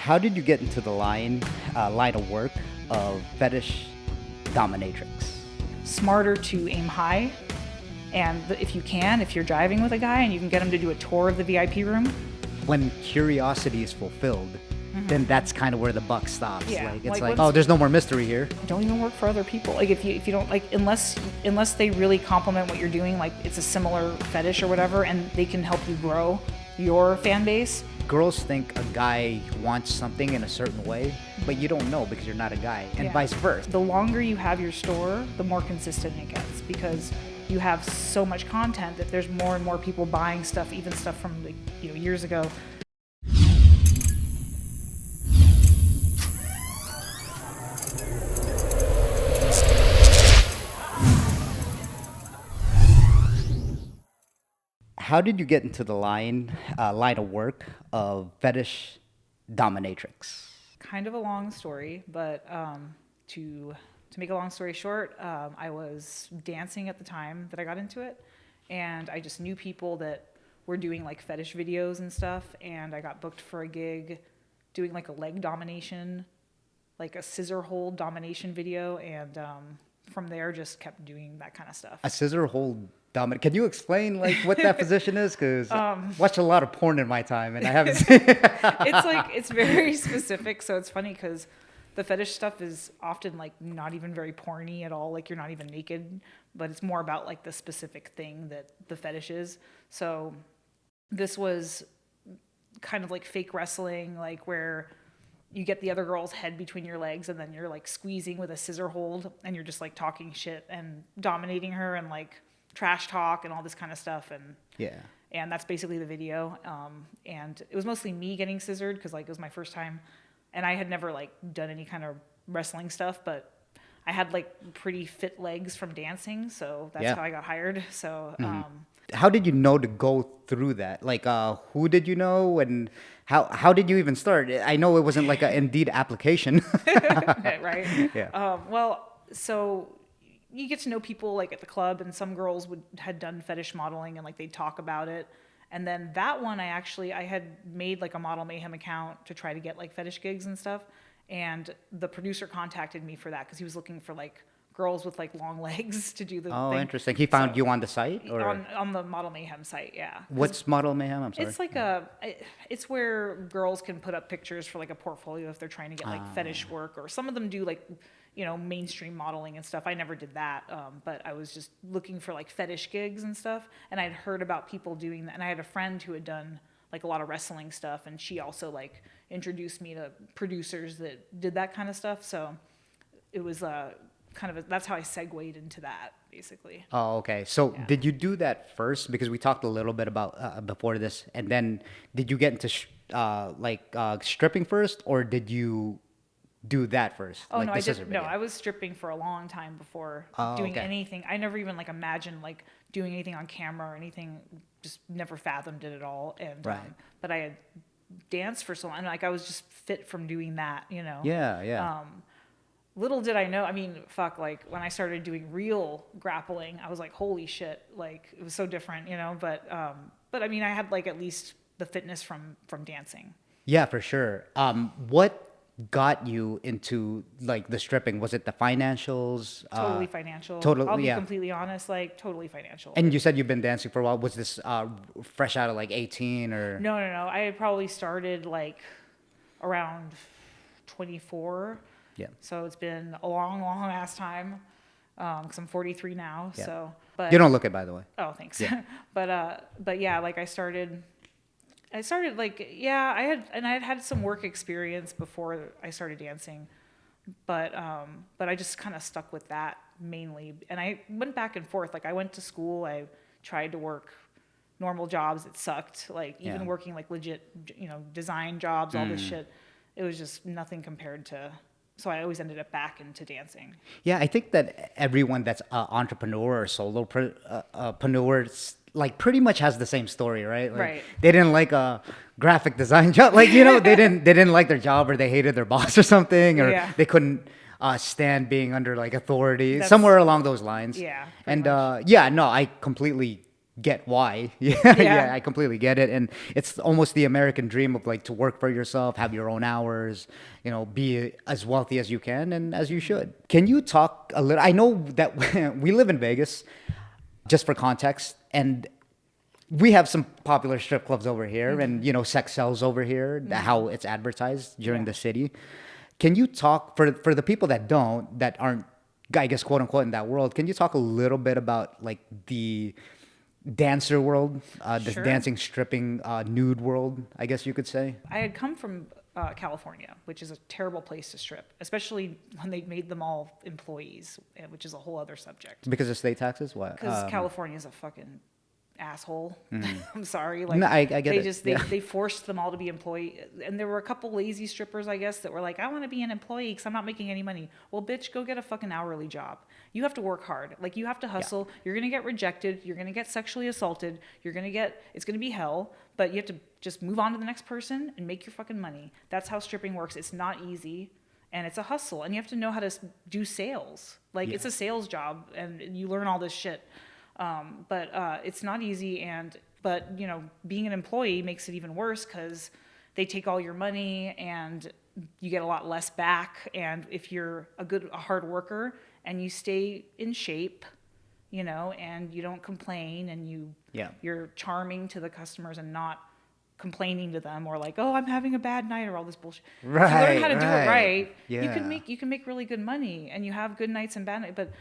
How did you get into the line of work of fetish dominatrix? Smarter to aim high, and if you're driving with a guy and you can get him to do a tour of the VIP room. When curiosity is fulfilled, then that's kind of where the buck stops. Yeah, Like it's like, like, oh, there's no more mystery here. Don't even work for other people. Like if you don't like, unless they really compliment what you're doing, like it's a similar fetish or whatever, and they can help you grow your fan base. Girls think a guy wants something in a certain way, but you don't know because you're not a guy, and vice versa. The longer you have your store, the more consistent it gets, because you have so much content that there's more and more people buying stuff, even stuff from years ago. How did you get into the line of work of fetish dominatrix? Kind of a long story, but to make a long story short, I was dancing at the time that I got into it, and I just knew people that were doing like fetish videos and stuff, and I got booked for a gig doing like a leg domination, like a scissor hold domination video, and from there just kept doing that kind of stuff. A scissor hold dominant. Can you explain like what that position is? Because I watched a lot of porn in my time, and I haven't seen it's very specific, so it's funny because the fetish stuff is often like not even very porny at all. Like you're not even naked, but it's more about like the specific thing that the fetish is. So this was kind of like fake wrestling, like where you get the other girl's head between your legs and then you're like squeezing with a scissor hold and you're just like talking shit and dominating her and like trash talk and all this kind of stuff. And that's basically the video. And it was mostly me getting scissored because like it was my first time. And I had never like done any kind of wrestling stuff, but I had like pretty fit legs from dancing, so that's how I got hired. So how did you know to go through that? Like who did you know, and how did you even start? I know it wasn't like an Indeed application. Right? Yeah. Well, so you get to know people like at the club, and some girls had done fetish modeling and like they'd talk about it. And then that one, I had made like a Model Mayhem account to try to get like fetish gigs and stuff. And the producer contacted me for that because he was looking for like girls with like long legs to do the thing. Interesting. He found you on the site, or on the Model Mayhem site, yeah. What's Model Mayhem? I'm sorry. It's like it's where girls can put up pictures for like a portfolio if they're trying to get like fetish work, or some of them do like mainstream modeling and stuff. I never did that, but I was just looking for like fetish gigs and stuff, and I'd heard about people doing that, and I had a friend who had done like a lot of wrestling stuff, and she also like introduced me to producers that did that kind of stuff. So it was that's how I segued into that, basically. Oh, okay. So did you do that first? Because we talked a little bit about before this, and then did you get into stripping first, or did you do that first? Oh, like no, the I scissor did. No, video? I was stripping for a long time before doing anything. I never even like imagined like doing anything on camera or anything. Just never fathomed it at all. And but I had danced for so long. Like I was just fit from doing that. Yeah. Little did I know. I mean, like when I started doing real grappling, I was like, holy shit! Like it was so different, But I mean, I had like at least the fitness from dancing. Yeah, for sure. What got you into like the stripping? Was it the financials? Totally financial. Totally. I'll be completely honest, like totally financial. And you said you've been dancing for a while. Was this fresh out of like 18 or? No. I had probably started like around 24. Yeah. So it's been a long ass time. Because I'm 43 now. Yeah. So, but you don't look it, by the way. Oh, thanks. Yeah. but yeah, like I started like, yeah, I had some work experience before I started dancing, but I just kind of stuck with that mainly. And I went back and forth. Like I went to school, I tried to work normal jobs. It sucked. Like even working like legit, design jobs, all this shit, it was just nothing compared to. So I always ended up back into dancing. Yeah, I think that everyone that's an entrepreneur or solopreneur like pretty much has the same story, right? Like, right. They didn't like a graphic design job, like they didn't like their job, or they hated their boss or something, or they couldn't stand being under like authority, somewhere along those lines. Yeah. And much. no, I completely get why. Yeah. I completely get it. And it's almost the American dream of like to work for yourself, have your own hours, you know, be as wealthy as you can and as you should. Can you talk a little? I know that we live in Vegas, just for context, and we have some popular strip clubs over here and, you know, sex sells over here, how it's advertised during the city. Can you talk for the people that aren't, I guess, quote unquote, in that world? Can you talk a little bit about like the dancer world, this Sure. dancing, stripping, nude world, I guess you could say? I had come from California, which is a terrible place to strip, especially when they made them all employees, which is a whole other subject. Because of state taxes? What? Because California is a fucking asshole. I'm sorry. Like, No, I get they it. just they forced them all to be employee, and there were a couple lazy strippers, I guess, that were like, I want to be an employee because I'm not making any money. Well, bitch, go get a fucking hourly job. You have to work hard. Like, you have to hustle. You're gonna get rejected. You're gonna get sexually assaulted. It's gonna be hell. But you have to just move on to the next person and make your fucking money. That's how stripping works. It's not easy. And it's a hustle, and you have to know how to do sales. Like, it's a sales job, and you learn all this shit. But it's not easy, but you know, being an employee makes it even worse because they take all your money and you get a lot less back. And if you're a hard worker and you stay in shape, you know, and you don't complain and you're charming to the customers and not complaining to them or like, oh, I'm having a bad night or all this bullshit. Right, if you learn how to do it right, Yeah. you can make really good money and you have good nights and bad nights, but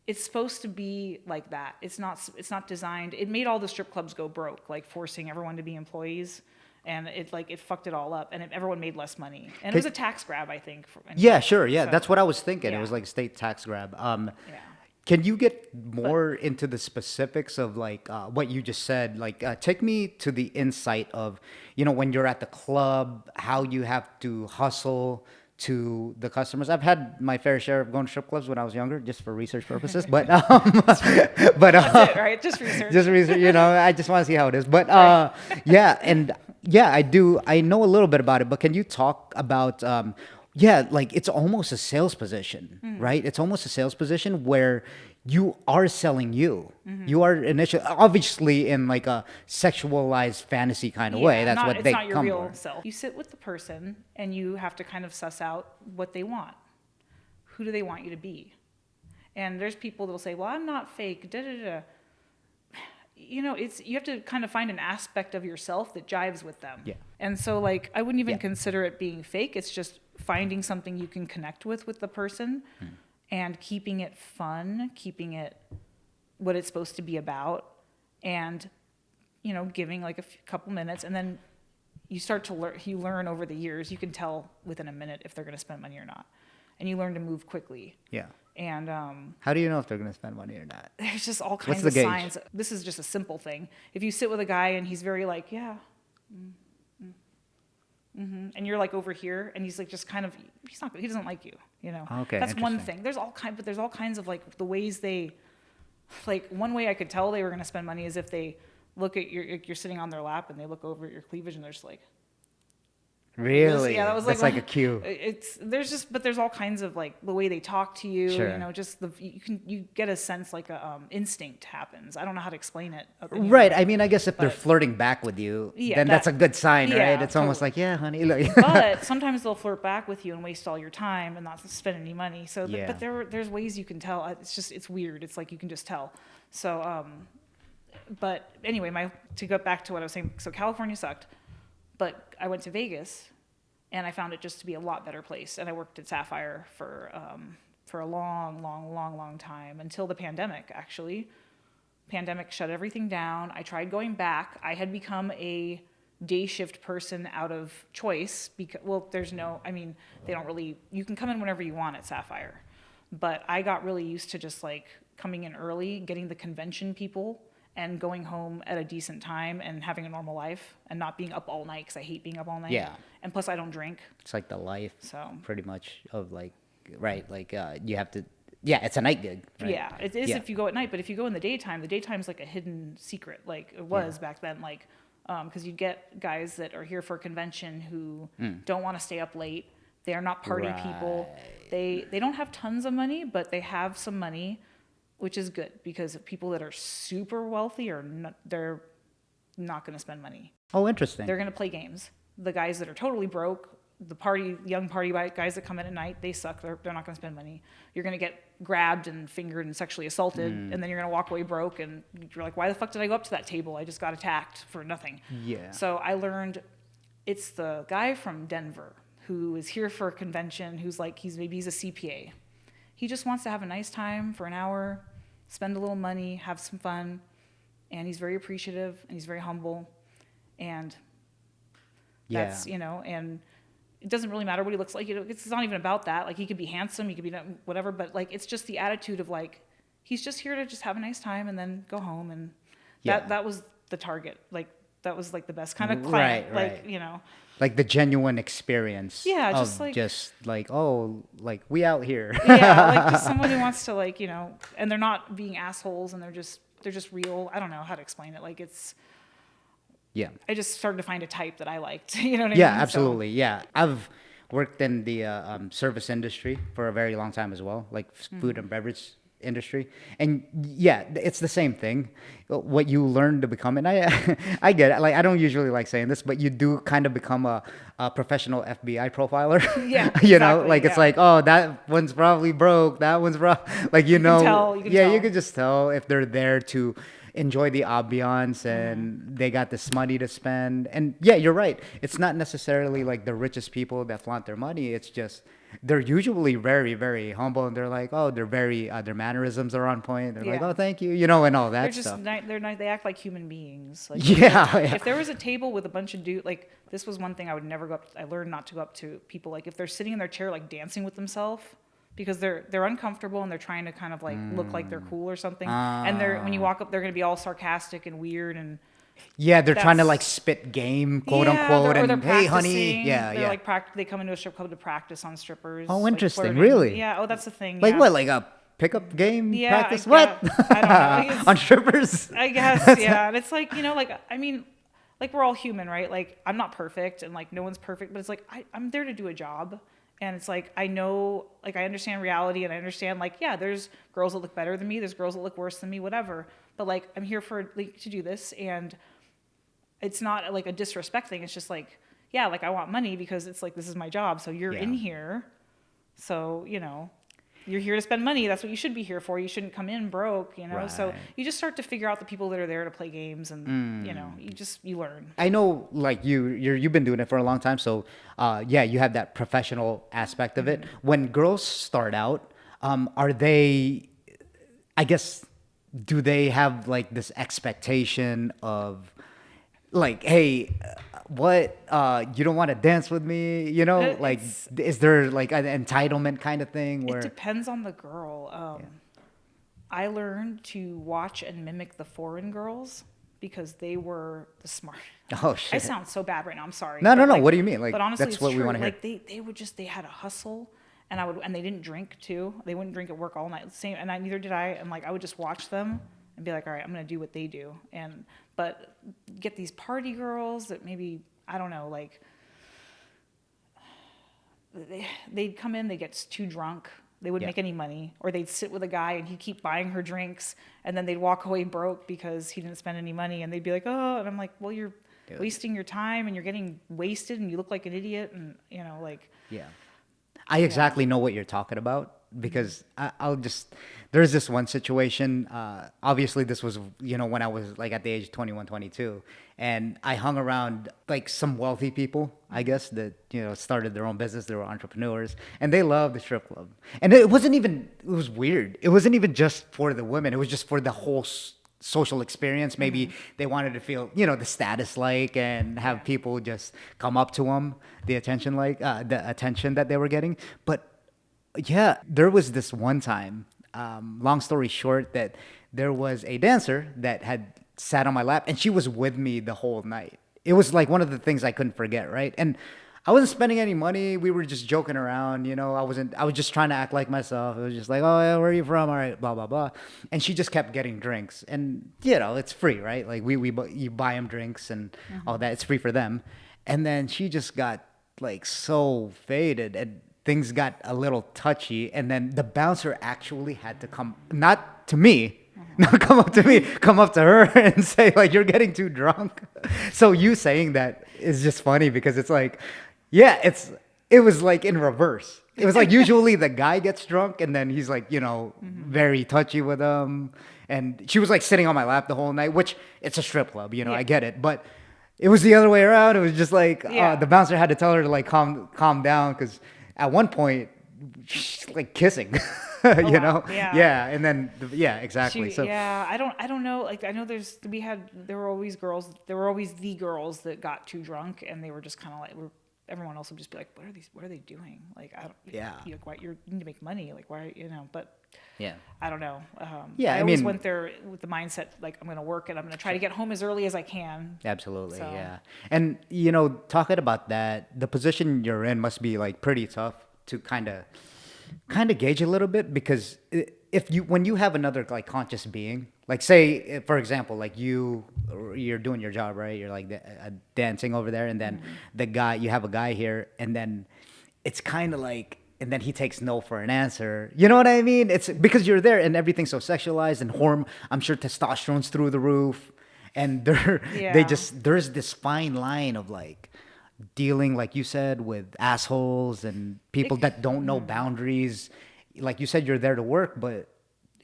it's supposed to be like that. It's not designed. It made all the strip clubs go broke, like forcing everyone to be employees, and it fucked it all up, and everyone made less money. And it was a tax grab, I think. Yeah, sure. Yeah, So, that's what I was thinking. It yeah. was like state tax grab. yeah. Can you get more into the specifics of like what you just said? Like, take me to the insight of, you know, when you're at the club, how you have to hustle to the customers. I've had my fair share of going to strip clubs when I was younger, just for research purposes. But That's it, right? Just research. just research, you know, I just want to see how it is. But yeah, and yeah, I do. I know a little bit about it. But can you talk about? Yeah, like it's almost a sales position, right? It's almost a sales position where you are selling you. You are initially, obviously, in like a sexualized fantasy kind of way. That's what they It's not your come real for. self. You sit with the person and you have to kind of suss out what they want. Who do they want you to be? And there's people that'll say, well, I'm not fake, da da da. You know, you have to kind of find an aspect of yourself that jives with them. Yeah. And so, like, I wouldn't even consider it being fake. It's just finding something you can connect with the person and keeping it fun, keeping it what it's supposed to be about, and, you know, giving like couple minutes, and then you start to learn. You learn over the years. You can tell within a minute if they're going to spend money or not, and you learn to move quickly. Yeah. And How do you know if they're going to spend money or not? there's just all What's kinds the of gauge? signs. This is just a simple thing. If you sit with a guy and he's very like, and you're like over here, and he's like just kind of, he doesn't like you, you know. Okay, that's one interesting. thing. But there's all kinds of like the ways they, like one way I could tell they were going to spend money is if they look at you're sitting on their lap and they look over at your cleavage and they're just like. Really? Yeah, that was That's like a cue. But there's all kinds of like the way they talk to you. Sure. You know, just you get a sense like a instinct happens. I don't know how to explain it. Right. I mean, I guess if they're But- flirting back with you, Yeah, then that's a good sign, yeah, right? It's almost totally. like, yeah, honey. Look. But sometimes they'll flirt back with you and waste all your time and not spend any money. So, Yeah. but there's ways you can tell. It's weird. It's like you can just tell. So, but anyway, to go back to what I was saying. So California sucked, but I went to Vegas, and I found it just to be a lot better place. And I worked at Sapphire for a long time until the pandemic. Actually, pandemic shut everything down. I tried going back. I had become a day shift person out of choice because, well, they don't really, you can come in whenever you want at Sapphire, but I got really used to just like coming in early, getting the convention people, and going home at a decent time and having a normal life and not being up all night because I hate being up all night. Yeah. And plus I don't drink. It's like the life, So. pretty much, of like, right? Like, you have to, yeah, it's a night gig. Right? Yeah, it is Yeah. if you go at night, but if you go in the daytime's like a hidden secret, like it was back then, like, because you get guys that are here for a convention who don't want to stay up late. They are not party people. They don't have tons of money, but they have some money. which is good because people that are super wealthy are not, they're not going to spend money. Oh, interesting. They're going to play games. The guys that are totally broke, young party guys that come in at night, they suck. They're not going to spend money. You're going to get grabbed and fingered and sexually assaulted, and then you're going to walk away broke, and you're like, why the fuck did I go up to that table? I just got attacked for nothing. Yeah. So I learned it's the guy from Denver who is here for a convention, who's like, he's a CPA. He just wants to have a nice time for an hour, spend a little money, have some fun, and he's very appreciative, and he's very humble, and that's, and it doesn't really matter what he looks like. It's not even about that. Like, he could be handsome, he could be whatever, but like, it's just the attitude of like, he's just here to just have a nice time and then go home. And that was the target. Like, that was like the best kind of client. Right. Like, like the genuine experience. Yeah, just like, oh, like we out here. Yeah, like just someone who wants to like, and they're not being assholes, and they're just real. I don't know how to explain it. Like, it's, Yeah. I just started to find a type that I liked. You know what I mean? Yeah, absolutely. Yeah. I've worked in the service industry for a very long time as well, like food and beverage industry. And yeah, it's the same thing. What you learn to become, and I get it. Like, I don't usually like saying this, but you do kind of become a professional FBI profiler. Yeah, Exactly, like, it's like, oh, that one's probably broke. That one's like, you can tell. You can just tell if they're there to enjoy the ambiance and they got this money to spend. And yeah, you're right. It's not necessarily like the richest people that flaunt their money. It's just they're usually very, very humble, and they're like, oh, they're very their mannerisms are on point. They're like, oh, thank you, and all that stuff. They're nice. They act like human beings. Like, yeah. If there was a table with a bunch of dudes, like, this was one thing I would never go up. I learned not to go up to people. Like, if they're sitting in their chair, like dancing with themselves, because they're uncomfortable and they're trying to kind of like look like they're cool or something. And when you walk up, they're going to be all sarcastic and weird and. Yeah, they're trying to like spit game, quote unquote, and hey, honey, they're like they come into a strip club to practice on strippers. Oh, interesting, like, really? Yeah. Oh, that's the thing. Like what? Like a pickup game practice? What? I don't know. On strippers? I guess, yeah. And it's like, like, I mean, like, we're all human, right? Like, I'm not perfect, and like no one's perfect, but it's like I'm there to do a job. And it's like, I know, like, I understand reality, and I understand, like, yeah, there's girls that look better than me, there's girls that look worse than me, whatever. But like, I'm here to do this, and it's not like a disrespect thing. It's just like, yeah, like, I want money because it's like, this is my job. So you're in here. So, you're here to spend money. That's what you should be here for. You shouldn't come in broke, Right. So you just start to figure out the people that are there to play games, and, you learn. I know, like, you've been doing it for a long time. So, yeah, you have that professional aspect of it. When girls start out, are they, I guess, do they have like this expectation of like, hey, what, you don't want to dance with me, like, is there like an entitlement kind of thing where it depends on the girl. I learned to watch and mimic the foreign girls because they were the smart. Oh shit! I sound so bad right now. I'm sorry. No. Like, What do you mean? Like, but honestly, that's it's what true. we want to hear. Like, they had a hustle, and they didn't drink too. They wouldn't drink at work all night. Neither did I. And like, I would just watch them and be like, all right, I'm gonna do what they do. But get these party girls that maybe, I don't know, like, they'd come in, they get too drunk, they wouldn't make any money, or they'd sit with a guy and he'd keep buying her drinks, and then they'd walk away broke because he didn't spend any money, and they'd be like, oh, and I'm like, well, you're wasting your time, and you're getting wasted, and you look like an idiot, and like. Yeah, I exactly know what you're talking about, because there's this one situation, obviously this was, when I was like at the age of 21, 22, and I hung around like some wealthy people, I guess, that, started their own business, they were entrepreneurs, and they loved the strip club. And it was weird. It wasn't even just for the women, it was just for the whole social experience. Maybe they wanted to feel, the status like, and have people just come up to them, the attention that they were getting. But yeah, there was this one time, long story short, that there was a dancer that had sat on my lap, and she was with me the whole night. It was like one of the things I couldn't forget, right? And I wasn't spending any money. We were just joking around, I was just trying to act like myself. It was just like, oh, yeah, where are you from? All right, blah, blah, blah. And she just kept getting drinks. And, it's free, right? Like, you buy them drinks and all that. It's free for them. And then she just got, like, so faded. And things got a little touchy, and then the bouncer actually had to come, not to me, not come up to me, come up to her and say like, "You're getting too drunk." So you saying that is just funny because it's like, yeah, it was like in reverse. It was like usually the guy gets drunk and then he's like, very touchy with them. And she was like sitting on my lap the whole night, which it's a strip club, I get it. But it was the other way around. It was just like the bouncer had to tell her to like calm down because at one point she's like kissing, Wow. Yeah. Yeah, and then exactly. So yeah, I don't know. Like I know there were always the girls that got too drunk and they were just kind of like everyone else would just be like, what are they doing? Like I don't why you need to make money, like why but yeah. I don't know. I always mean, went there with the mindset like I'm going to work and I'm going to try to get home as early as I can. Absolutely, So. yeah. And talking about that, the position you're in must be like pretty tough to kind of gauge a little bit because when you have another like conscious being, like say for example, like you're doing your job, right? You're like dancing over there, and then you have a guy here, and then it's kind of like. And then he takes no for an answer. You know what I mean? It's because you're there and everything's so sexualized and I'm sure testosterone's through the roof. And there's this fine line of like dealing, like you said, with assholes and people that don't know boundaries. Like you said, you're there to work, but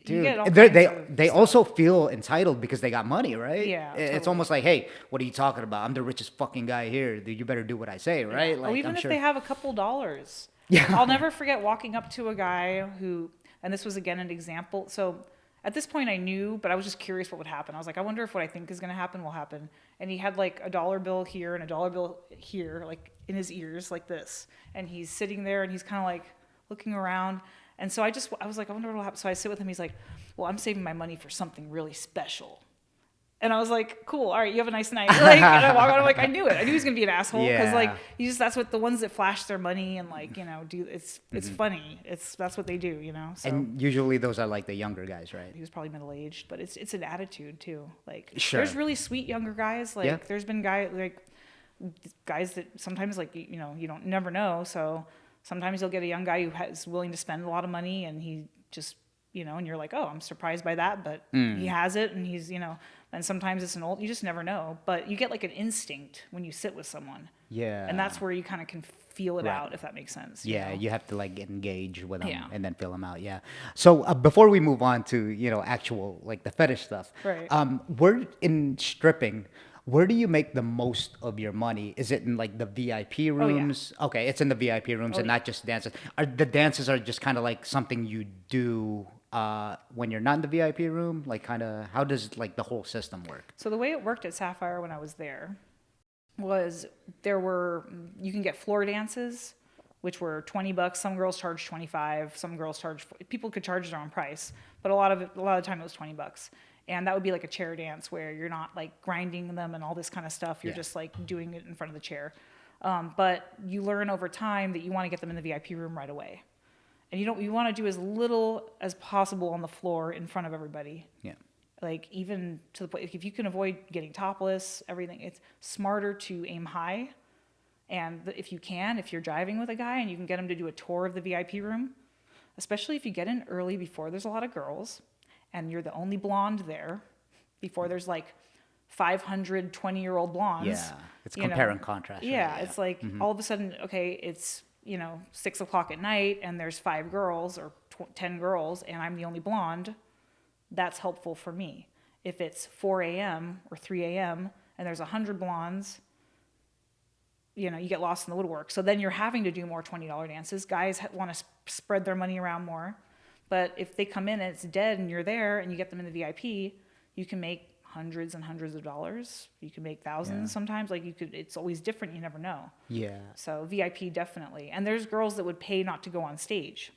dude, they also feel entitled because they got money, right? Yeah, It's totally. almost like, hey, what are you talking about? I'm the richest fucking guy here. You better do what I say, right? Like, even I'm if sure. they have a couple dollars. Yeah. I'll never forget walking up to a guy and this was again an example. So at this point I knew, but I was just curious what would happen. I was like, I wonder if what I think is going to happen will happen. And he had like a dollar bill here and a dollar bill here, like in his ears, like this. And he's sitting there and he's kind of like looking around. And so I was like, I wonder what will happen. So I sit with him. He's like, well, I'm saving my money for something really special. And I was like, cool, all right, you have a nice night. Like, and I walk out, I'm like, I knew it. I knew he was gonna be an asshole because like that's what the ones that flash their money and like do. It's funny. That's what they do, So And usually those are like the younger guys, right? he was probably middle aged, but it's an attitude too. Like Sure. there's really sweet younger guys. Like there's been guys that sometimes like you don't never know. So sometimes you'll get a young guy who is willing to spend a lot of money and he just and you're like, oh, I'm surprised by that, but he has it and he's and sometimes it's you just never know, but you get like an instinct when you sit with someone. Yeah. And that's where you kind of can feel it out, if that makes sense. Yeah, you have to like engage with them Yeah. and then fill them out. Yeah. So before we move on to actual like the fetish stuff, Right. Where in stripping, where do you make the most of your money? Is it in like the VIP rooms? Okay, it's in the VIP rooms and not just dances. Are the dances just kind of like something you do when you're not in the VIP room? Like kind of how does like the whole system work? So the way it worked at Sapphire when I was there was you can get floor dances, which were $20. Some girls charge 25. Some girls people could charge their own price, but a lot of the time it was $20. And that would be like a chair dance where you're not like grinding them and all this kind of stuff. You're just like doing it in front of the chair. But you learn over time that you want to get them in the VIP room right away. And you want to do as little as possible on the floor in front of everybody. Yeah. Like even to the point, if you can avoid getting topless, everything, it's smarter to aim high. And if you're driving with a guy and you can get him to do a tour of the VIP room, especially if you get in early before there's a lot of girls and you're the only blonde there, before there's like 500 20-year-old blondes. Yeah, it's compare and contrast. Right? Yeah, it's like all of a sudden, okay, it's 6 o'clock at night and there's 5 girls or 10 girls and I'm the only blonde. That's helpful for me. If it's 4 a.m. or 3 a.m. and there's 100 blondes, you get lost in the woodwork. So then you're having to do more $20 dances. Guys want to spread their money around more. But if they come in and it's dead and you're there and you get them in the VIP, you can make hundreds and hundreds of dollars. You can make thousands sometimes. It's always different. You never know. Yeah. So VIP definitely. And there's girls that would pay not to go on stage.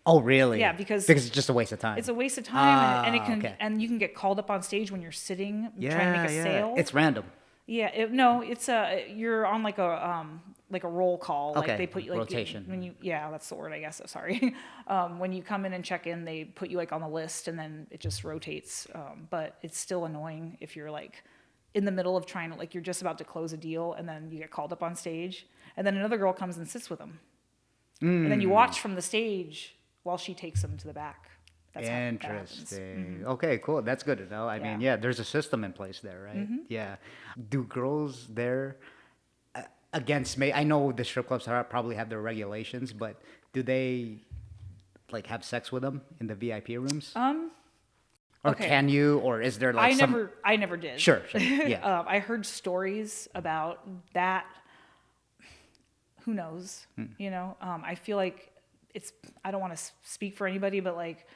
Oh, really? Yeah, because it's just a waste of time. It's a waste of time, and it can, okay. and you can get called up on stage when you're sitting trying to make a sale. It's random. Yeah, it's you're on like a roll call. Okay. Like they put you like rotation. That's the word, I guess. Sorry. When you come in and check in, they put you like on the list, and then it just rotates. But it's still annoying if you're like in the middle of trying to you're just about to close a deal, and then you get called up on stage, and then another girl comes and sits with them. And then you watch from the stage while she takes them to the back. That's how that happens. Interesting. Okay, cool. That's good to know. I mean, Yeah. yeah, there's a system in place there, right? Yeah. Do girls there against me? I know the strip clubs probably have their regulations, but do they like have sex with them in the VIP rooms? Or Okay. can you? Or is there like I never did. Sure, sure. Yeah. I heard stories about that. Who knows? You know, I feel like I don't want to speak for anybody, but like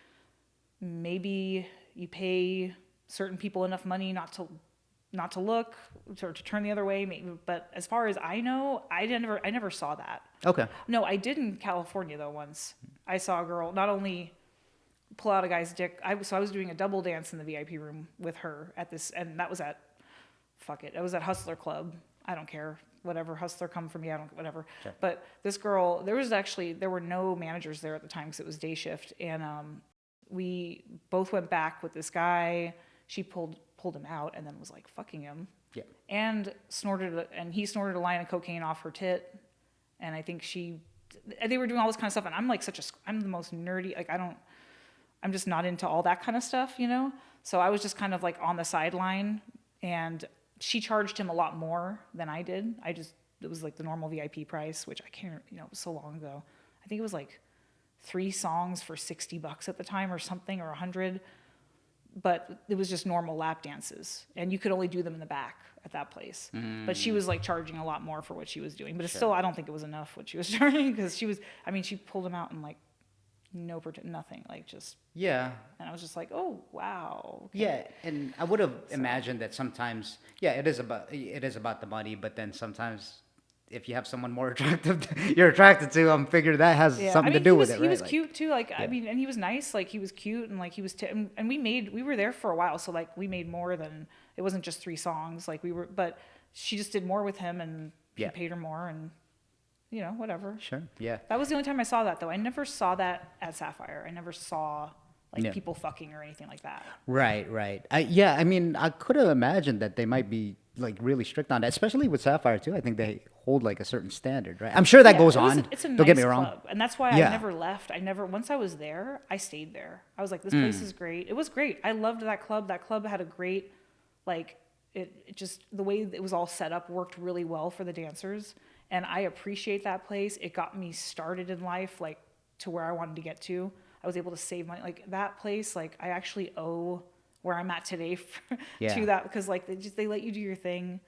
maybe you pay certain people enough money not to look or to turn the other way. Maybe, but as far as I know, I never saw that. Okay. No, I did in California though. Once I saw a girl not only pull out a guy's dick. I was doing a double dance in the VIP room with her at this, and that was at it was at Hustler Club. I don't care, whatever, Hustler come for me. I don't, whatever. Sure. But this girl, there were no managers there at the time because it was day shift, and we both went back with this guy. She pulled him out and then was like fucking him. Yeah. And he snorted a line of cocaine off her tit, and I think they were doing all this kind of stuff, and I'm like I'm the most nerdy, like I'm just not into all that kind of stuff, you know? So I was just kind of like on the sideline, and she charged him a lot more than I did. It was like the normal VIP price, which I can't, you know, it was so long ago. I think it was like 3 songs for $60 at the time or something, or 100. But it was just normal lap dances, and you could only do them in the back at that place. But she was like charging a lot more for what she was doing. But it's still, I don't think it was enough what she was charging, because she pulled him out and like nothing, like just. Yeah. And I was just like, oh wow. Okay. Yeah, and I would have imagined that sometimes, yeah, it is about the money, but then sometimes if you have someone more attractive you're attracted to, figure that has something to do with it, right? He was cute too, like I mean, and he was nice, like he was cute, and like he was, and we were there for a while, so like we made more than, it wasn't just 3 songs, like but she just did more with him, and he paid her more, and you know, whatever. Sure. Yeah. That was the only time I saw that, though. I never saw that at Sapphire. I never saw like people fucking or anything like that. Right. I mean, I could have imagined that they might be like really strict on that, especially with Sapphire too. I think they hold like a certain standard, right? I'm sure that goes on. It's a Don't nice get me wrong. club, and that's why I never left. Once I was there, I stayed there. I was like, this place is great. It was great. I loved that club. That club had a great, like, it just, the way it was all set up worked really well for the dancers. And I appreciate that place. It got me started in life, like to where I wanted to get to. I was able to save money. Like that place, like I actually owe where I'm at today to that, because like they let you do your thing.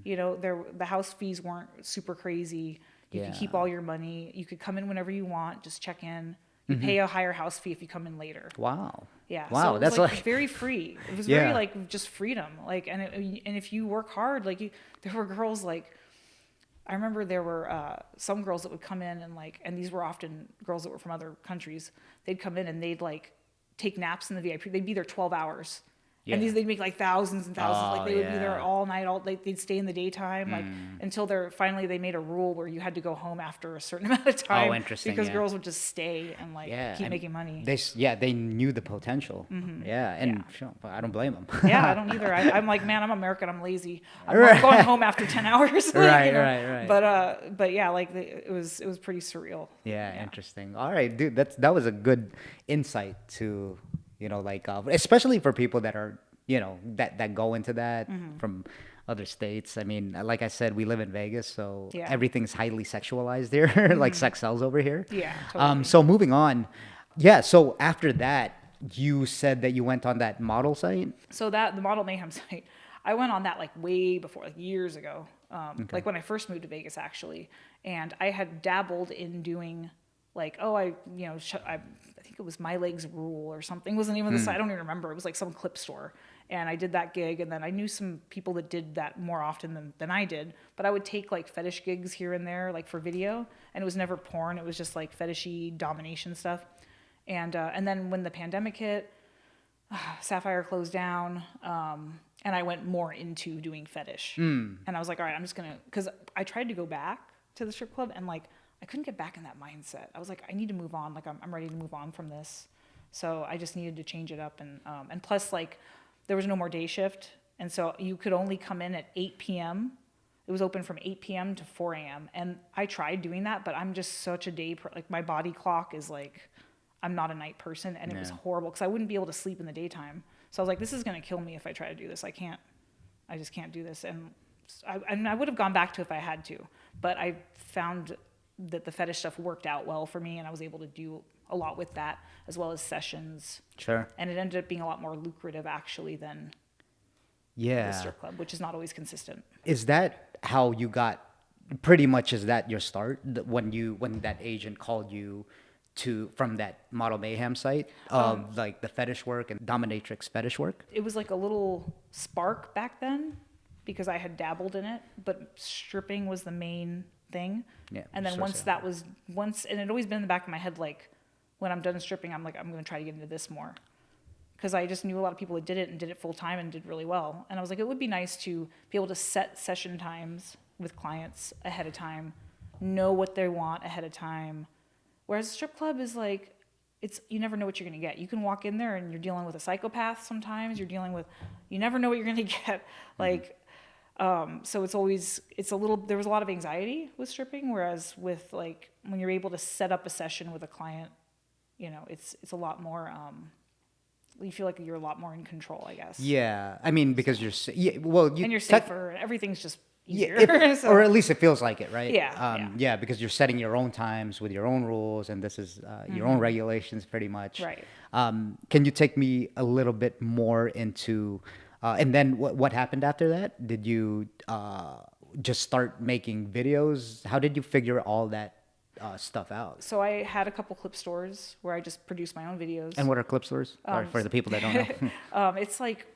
You know, the house fees weren't super crazy. You could keep all your money. You could come in whenever you want, just check in. You pay a higher house fee if you come in later. Wow. Yeah. Wow, So it was that's like very free. It was Yeah. very like just freedom. Like, and if you work hard, like there were girls like, I remember there were some girls that would come in and these were often girls that were from other countries. They'd come in and they'd like take naps in the VIP. They'd be there 12 hours. Yeah. And they'd make like thousands and thousands. Oh, Like they would be there yeah. all night. They'd stay in the daytime, like until finally they made a rule where you had to go home after a certain amount of time. interesting, Because yeah. girls would just stay and like keep making money. They knew the potential. Yeah, and sure, I don't blame them. Yeah, I don't either. I'm like, man, I'm American. I'm lazy. I'm not going home after 10 hours. Right, you know? right. But yeah, like it was pretty surreal. Yeah, interesting. All right, dude, that was a good insight to, you know, like especially for people that are, you know, that go into that from other states. I mean, like I said, we live in Vegas, so everything's highly sexualized here, like sex sells over here. Yeah, totally. So moving on. Yeah, so after that, you said that you went on that model site? So the Model Mayhem site, I went on that like way before, like years ago. Like when I first moved to Vegas, actually. And I had dabbled in doing like, I think it was My Legs Rule or something. It wasn't even the site. I don't even remember. It was like some clip store. And I did that gig, and then I knew some people that did that more often than I did. But I would take like fetish gigs here and there, like for video, and it was never porn. It was just like fetishy domination stuff. And then when the pandemic hit, Sapphire closed down, and I went more into doing fetish. And I was like, all right, I'm just gonna, because I tried to go back to the strip club, and like I couldn't get back in that mindset. I was like, I need to move on. Like I'm ready to move on from this. So I just needed to change it up, and plus like there was no more day shift, and so you could only come in at 8 p.m. it was open from 8 p.m. to 4 a.m. And I tried doing that, but I'm just such a like my body clock is like, I'm not a night person, and it was horrible because I wouldn't be able to sleep in the daytime. So I was like, this is going to kill me if I try to do this. I just can't do this. And I would have gone back to if I had to, but I found that the fetish stuff worked out well for me, and I was able to do a lot with that, as well as sessions. Sure. And it ended up being a lot more lucrative actually than the strip club, which is not always consistent. Is that how you got, pretty much, is that your start when that agent called you from that Model Mayhem site of like the fetish work and dominatrix fetish work? It was like a little spark back then because I had dabbled in it, but stripping was the main thing. Yeah. And then and it had always been in the back of my head, like when I'm done stripping, I'm like, I'm going to try to get into this more. Because I just knew a lot of people that did it and did it full time and did really well. And I was like, it would be nice to be able to set session times with clients ahead of time, know what they want ahead of time. Whereas a strip club is like, you never know what you're going to get. You can walk in there and you're dealing with a psychopath sometimes. You never know what you're going to get. Like, so there was a lot of anxiety with stripping. Whereas with like, when you're able to set up a session with a client, it's a lot more, you feel like you're a lot more in control, I guess. Yeah. I mean, because you're safer. Everything's just easier. Yeah, or at least it feels like it, right? Yeah. Because you're setting your own times with your own rules, and this is your own regulations, pretty much. Right. Can you take me a little bit more into, and then what happened after that? Did you just start making videos? How did you figure all that stuff out? So I had a couple clip stores where I just produced my own videos. And what are clip stores? Sorry, for the people that don't know. It's like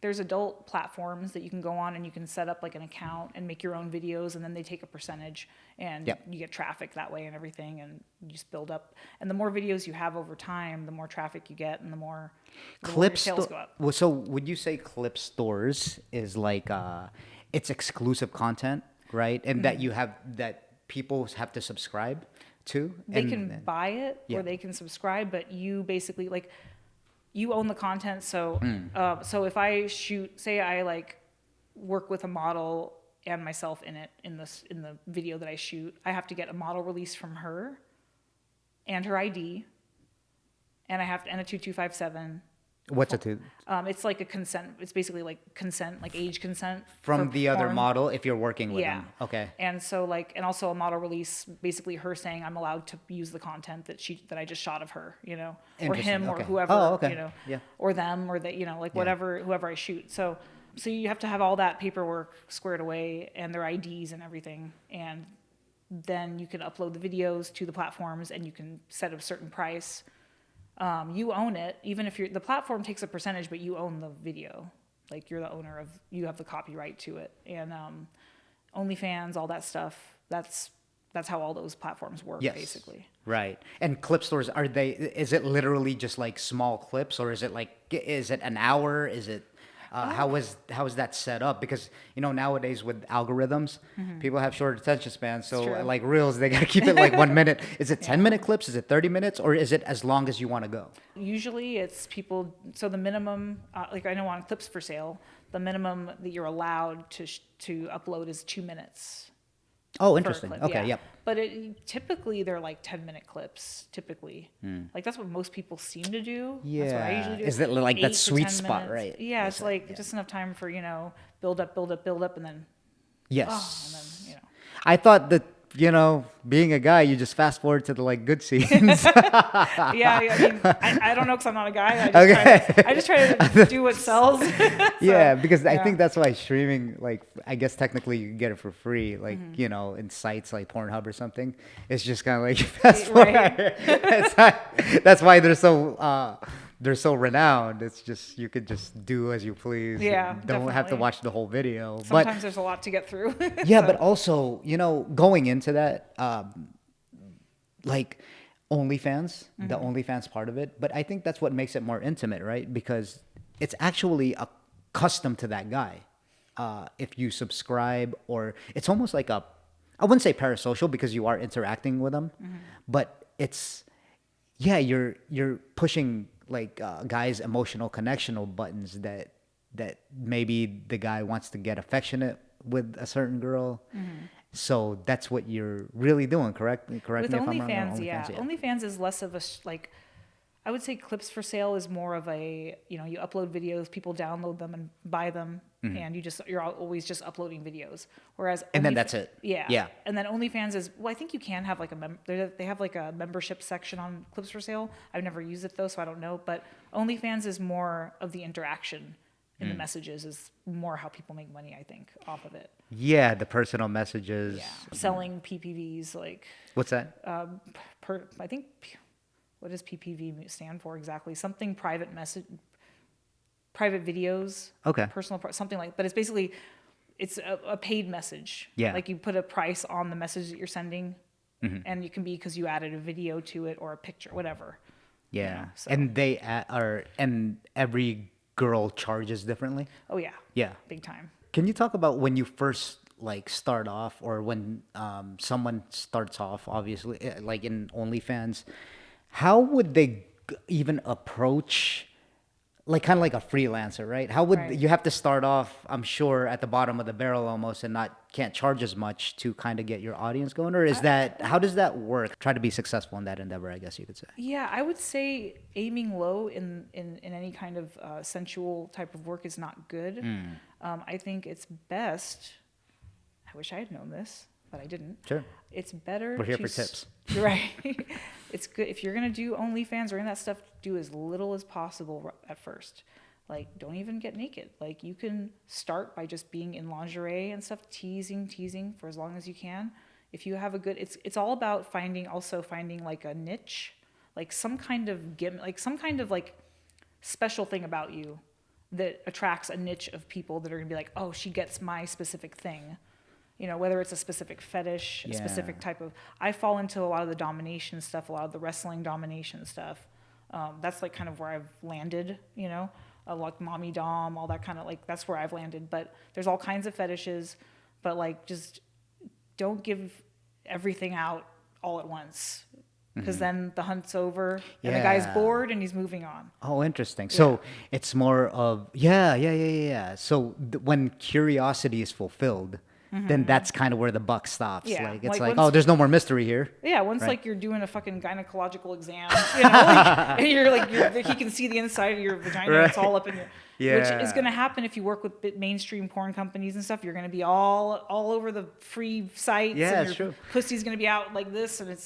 there's adult platforms that you can go on and you can set up like an account and make your own videos, and then they take a percentage and you get traffic that way and everything, and you just build up. And the more videos you have over time, the more traffic you get and the more your sales go up. Well, so would you say clip stores is like it's exclusive content, right? And that you have that people have to subscribe to? They can buy it or they can subscribe, but you basically like you own the content. So so if I say I like work with a model and myself in the video that I shoot, I have to get a model release from her and her ID, and a 2257. What's a two? It's like a consent. It's basically like consent, like age consent from the porn. Other model if you're working with them. Okay. And so and also a model release, basically her saying I'm allowed to use the content that I just shot of her, or him or whoever, or them or whoever I shoot. So you have to have all that paperwork squared away and their IDs and everything, and then you can upload the videos to the platforms and you can set a certain price. You own it, even if the platform takes a percentage, but you own the video. Like you're the owner you have the copyright to it. And OnlyFans, all that stuff, that's how all those platforms work, basically. Right. And clip stores, is it literally just like small clips, or is it an hour? Is it, how is that set up? Because, nowadays with algorithms, people have short attention spans. So like reels, they got to keep it like 1 minute. Is it 10-minute clips? Is it 30 minutes? Or is it as long as you want to go? Usually it's people. So the minimum, like I know on Clips for Sale, the minimum that you're allowed to upload is 2 minutes. Oh, interesting. Okay, yep. But typically they're like 10-minute clips. Typically, like that's what most people seem to do. Yeah. That's what I usually do. Is it like that sweet spot, right? Yeah, it's like just enough time for build up, and then yes. And then I thought that being a guy, you just fast forward to the like good scenes. Yeah, I mean, I don't know because I'm not a guy. I just try to do what sells. Because I think that's why streaming, like, I guess technically you can get it for free, like, in sites like Pornhub or something. It's just kind of like fast forward. Right. That's why they're so renowned. It's just, you could just do as you please. Yeah, don't have to watch the whole video. Sometimes there's a lot to get through. But also, going into that, like OnlyFans, the OnlyFans part of it. But I think that's what makes it more intimate, right? Because it's actually accustomed to that guy. If you subscribe, or it's almost like I wouldn't say parasocial because you are interacting with them, but it's, you're pushing like guys' emotional connectional buttons that maybe the guy wants to get affectionate with a certain girl. So that's what you're really doing, correct? Correct With me if I'm wrong. OnlyFans, yeah. OnlyFans, OnlyFans is less of a like. I would say clips for sale is more of a, you upload videos, people download them and buy them, and you're always just uploading videos. Whereas And then that's it. Yeah. Yeah. And then OnlyFans is, well, I think you can have like they have like a membership section on clips for sale. I've never used it though, so I don't know. But OnlyFans is more of the interaction in the messages, is more how people make money, I think, off of it. Yeah, the personal messages. Yeah. Selling PPVs, like. What's that? I think. What does PPV stand for exactly? Something private private videos. Okay. Personal, something like. But it's basically, it's a paid message. Yeah. Like you put a price on the message that you're sending, and it can be because you added a video to it or a picture, whatever. Yeah. So. And they and every girl charges differently. Oh yeah. Yeah. Big time. Can you talk about when you first like start off, or when someone starts off, obviously, like in OnlyFans? How would they even approach, like kind of like a freelancer, right? How would you have to start off, I'm sure, at the bottom of the barrel almost, and can't charge as much to kind of get your audience going? Or is how does that work? Try to be successful in that endeavor, I guess you could say. Yeah, I would say aiming low in any kind of sensual type of work is not good. I think it's best, I wish I had known this, but I didn't. Sure. It's better. We're here for tips. Right. It's good if you're gonna do OnlyFans or any of that stuff. Do as little as possible at first. Like, don't even get naked. Like, you can start by just being in lingerie and stuff, teasing for as long as you can. If you have a good, it's all about finding like a niche, like some kind of gimmick, like some kind of like special thing about you that attracts a niche of people that are gonna be like, oh, she gets my specific thing. Whether it's a specific fetish, a specific type of. I fall into a lot of the domination stuff, a lot of the wrestling domination stuff. That's like kind of where I've landed, like mommy dom, all that kind of like, that's where I've landed. But there's all kinds of fetishes, but like just don't give everything out all at once. Because then the hunt's over and the guy's bored and he's moving on. Oh, interesting. So it's more of, So when curiosity is fulfilled, then that's kind of where the buck stops. Yeah. Like, it's like oh, there's no more mystery here. Yeah, once Right. like you're doing a fucking gynecological exam, and you're like, he can see the inside of your vagina, Right. it's all up in your, which is Yeah. going to happen if you work with mainstream porn companies and stuff. You're going to be all over the free sites. Yeah, and it's your true. pussy's going to be out like this, and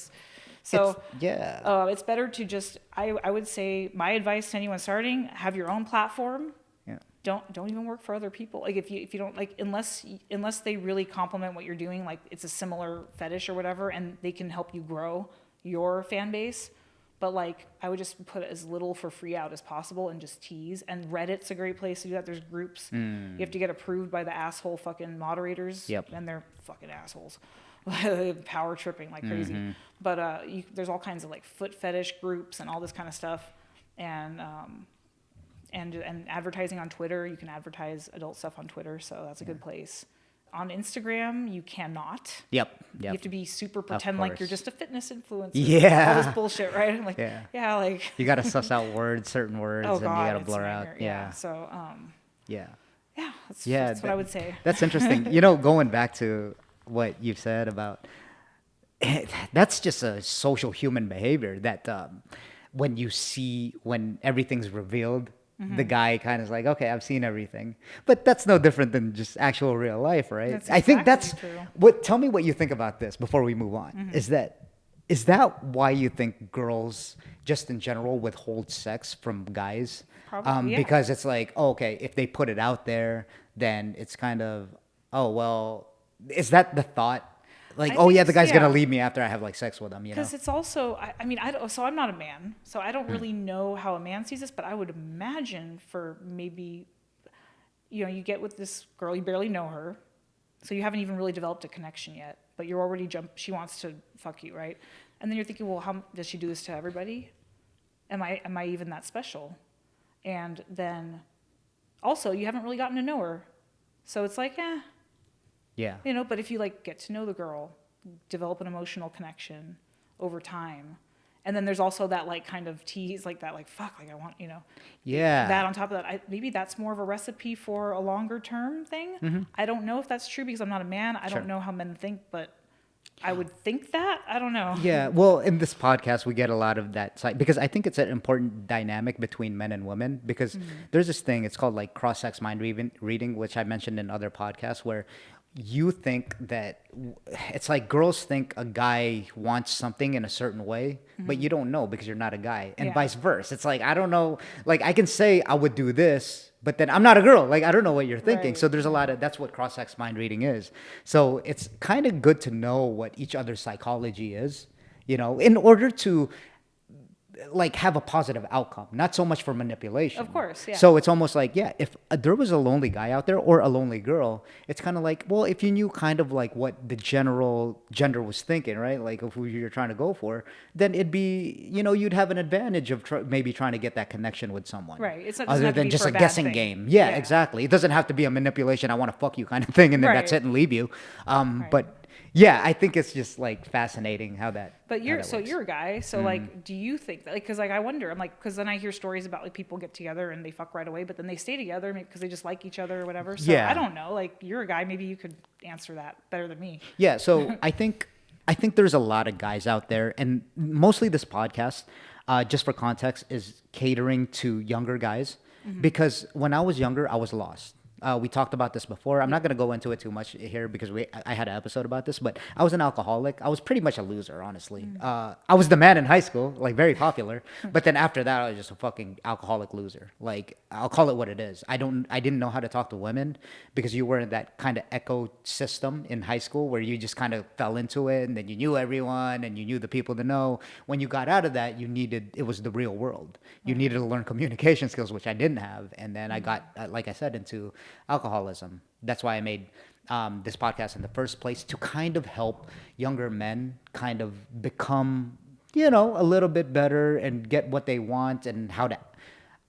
so it's better to just, I would say my advice to anyone starting, have your own platform. Yeah. Don't even work for other people. Like if you don't like, unless they really complement what you're doing, like it's a similar fetish or whatever, and they can help you grow your fan base. But like, I would just put as little for free out as possible and just tease. And Reddit's a great place to do that. There's groups. You have to get approved by the asshole fucking moderators. Yep. And they're fucking assholes. Power tripping like crazy. But there's all kinds of like foot fetish groups and all this kind of stuff. And advertising on Twitter. You can advertise adult stuff on Twitter, so that's a good place. On Instagram, you cannot. Yep. You have to be super pretend like you're just a fitness influencer. Yeah. All this bullshit, right? I'm like, like. You got to suss out certain words, Oh and God, you got to it's blur a out. nightmare. Yeah. So, that's what I would say. That's interesting. Going back to what you've said about, that's just a social human behavior that when everything's revealed, the guy kind of is like, okay, I've seen everything. But that's no different than just actual real life, right? That's I think that's true. tell me what you think about this before we move on. Is that why you think girls just in general withhold sex from guys? Probably, yeah. Because it's like, oh, okay, if they put it out there, then it's kind of, oh, well, is that the thought? Like, the guy's gonna leave me after I have like sex with him, Because it's also, so I'm not a man, so I don't really know how a man sees this, but I would imagine for maybe, you get with this girl, you barely know her, so you haven't even really developed a connection yet, but you're already she wants to fuck you, right? And then you're thinking, well, how does she do this to everybody? Am I even that special? And then also you haven't really gotten to know her, so it's like, Yeah. But if you like get to know the girl, develop an emotional connection over time, And then there's also that like kind of tease, like that, like, fuck, like I want, Yeah. that on top of that. Maybe that's more of a recipe for a longer term thing. I don't know if that's true because I'm not a man. I don't know how men think, but I would think that. I don't know. Yeah, well, in this podcast, we get a lot of that side because I think it's an important dynamic between men and women because there's this thing, it's called like cross-sex mind reading, which I mentioned in other podcasts, where you think that it's like girls think a guy wants something in a certain way, but you don't know because you're not a guy, and vice versa. It's like, I don't know, like I can say I would do this, but then I'm not a girl. Like, I don't know what you're thinking. Right. So there's a lot of, that's what cross-sex mind reading is. So it's kind of good to know what each other's psychology is, in order to like have a positive outcome, not so much for manipulation. Of course, yeah. So it's almost like, if there was a lonely guy out there or a lonely girl, it's kind of like, well, if you knew kind of like what the general gender was thinking, right? Like if who you're trying to go for, then it'd be, you'd have an advantage of maybe trying to get that connection with someone. Right. It's not other than just a guessing game. Yeah, exactly. It doesn't have to be a manipulation, I want to fuck you kind of thing, and then that's it and leave you. But yeah, I think it's just like fascinating how that. But you're a guy, so like, do you think that? Like, because like I wonder, I'm like, because then I hear stories about like people get together and they fuck right away, but then they stay together because they just like each other or whatever. So I don't know. Like, you're a guy, maybe you could answer that better than me. Yeah. So I think there's a lot of guys out there, and mostly this podcast, just for context, is catering to younger guys because when I was younger, I was lost. We talked about this before. I'm not going to go into it too much here because I had an episode about this, but I was an alcoholic. I was pretty much a loser, honestly. I was the man in high school, like very popular. But then after that, I was just a fucking alcoholic loser. Like, I'll call it what it is. I didn't know how to talk to women because you were in that kind of ecosystem in high school where you just kind of fell into it, and then you knew everyone and you knew the people to know. When you got out of that, it was the real world. You needed to learn communication skills, which I didn't have. And then I got, like I said, into alcoholism. That's why I made this podcast in the first place, to kind of help younger men kind of become, a little bit better and get what they want and how to,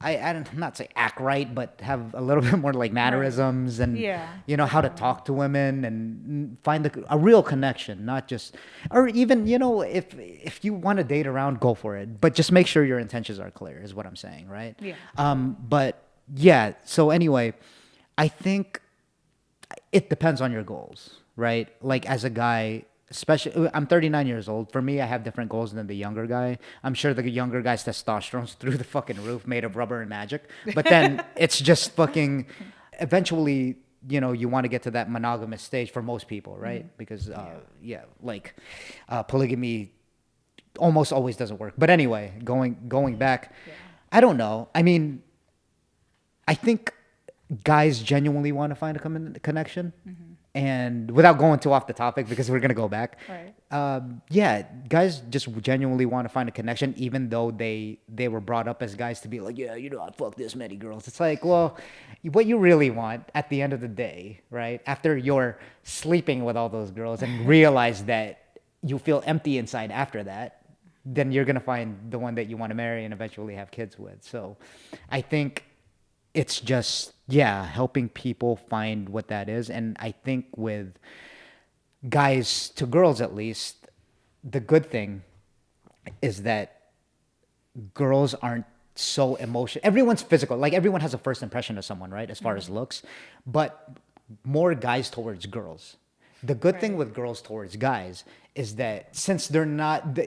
I'm not say act right, but have a little bit more like mannerisms and, how to talk to women and find a real connection, not just, or even, if you want to date around, go for it. But just make sure your intentions are clear is what I'm saying, right? Yeah. But yeah, so anyway, I think it depends on your goals, right? Like as a guy, especially, I'm 39 years old. For me, I have different goals than the younger guy. I'm sure the younger guy's testosterone's through the fucking roof, made of rubber and magic. But then it's just fucking, eventually, you want to get to that monogamous stage for most people, right? Because, polygamy almost always doesn't work. But anyway, going back, I don't know. I mean, I think guys genuinely want to find a connection, and without going too off the topic because we're gonna go back, guys just genuinely want to find a connection, even though they were brought up as guys to be like, I fuck this many girls. It's like, well, what you really want at the end of the day, right? After you're sleeping with all those girls and realize that you feel empty inside after that, then you're gonna find the one that you want to marry and eventually have kids with. So, I think it's just, helping people find what that is. And I think with guys to girls, at least, the good thing is that girls aren't so emotional. Everyone's physical. Like, everyone has a first impression of someone, right? As far as looks. But more guys towards girls. The good thing with girls towards guys is that since they're not,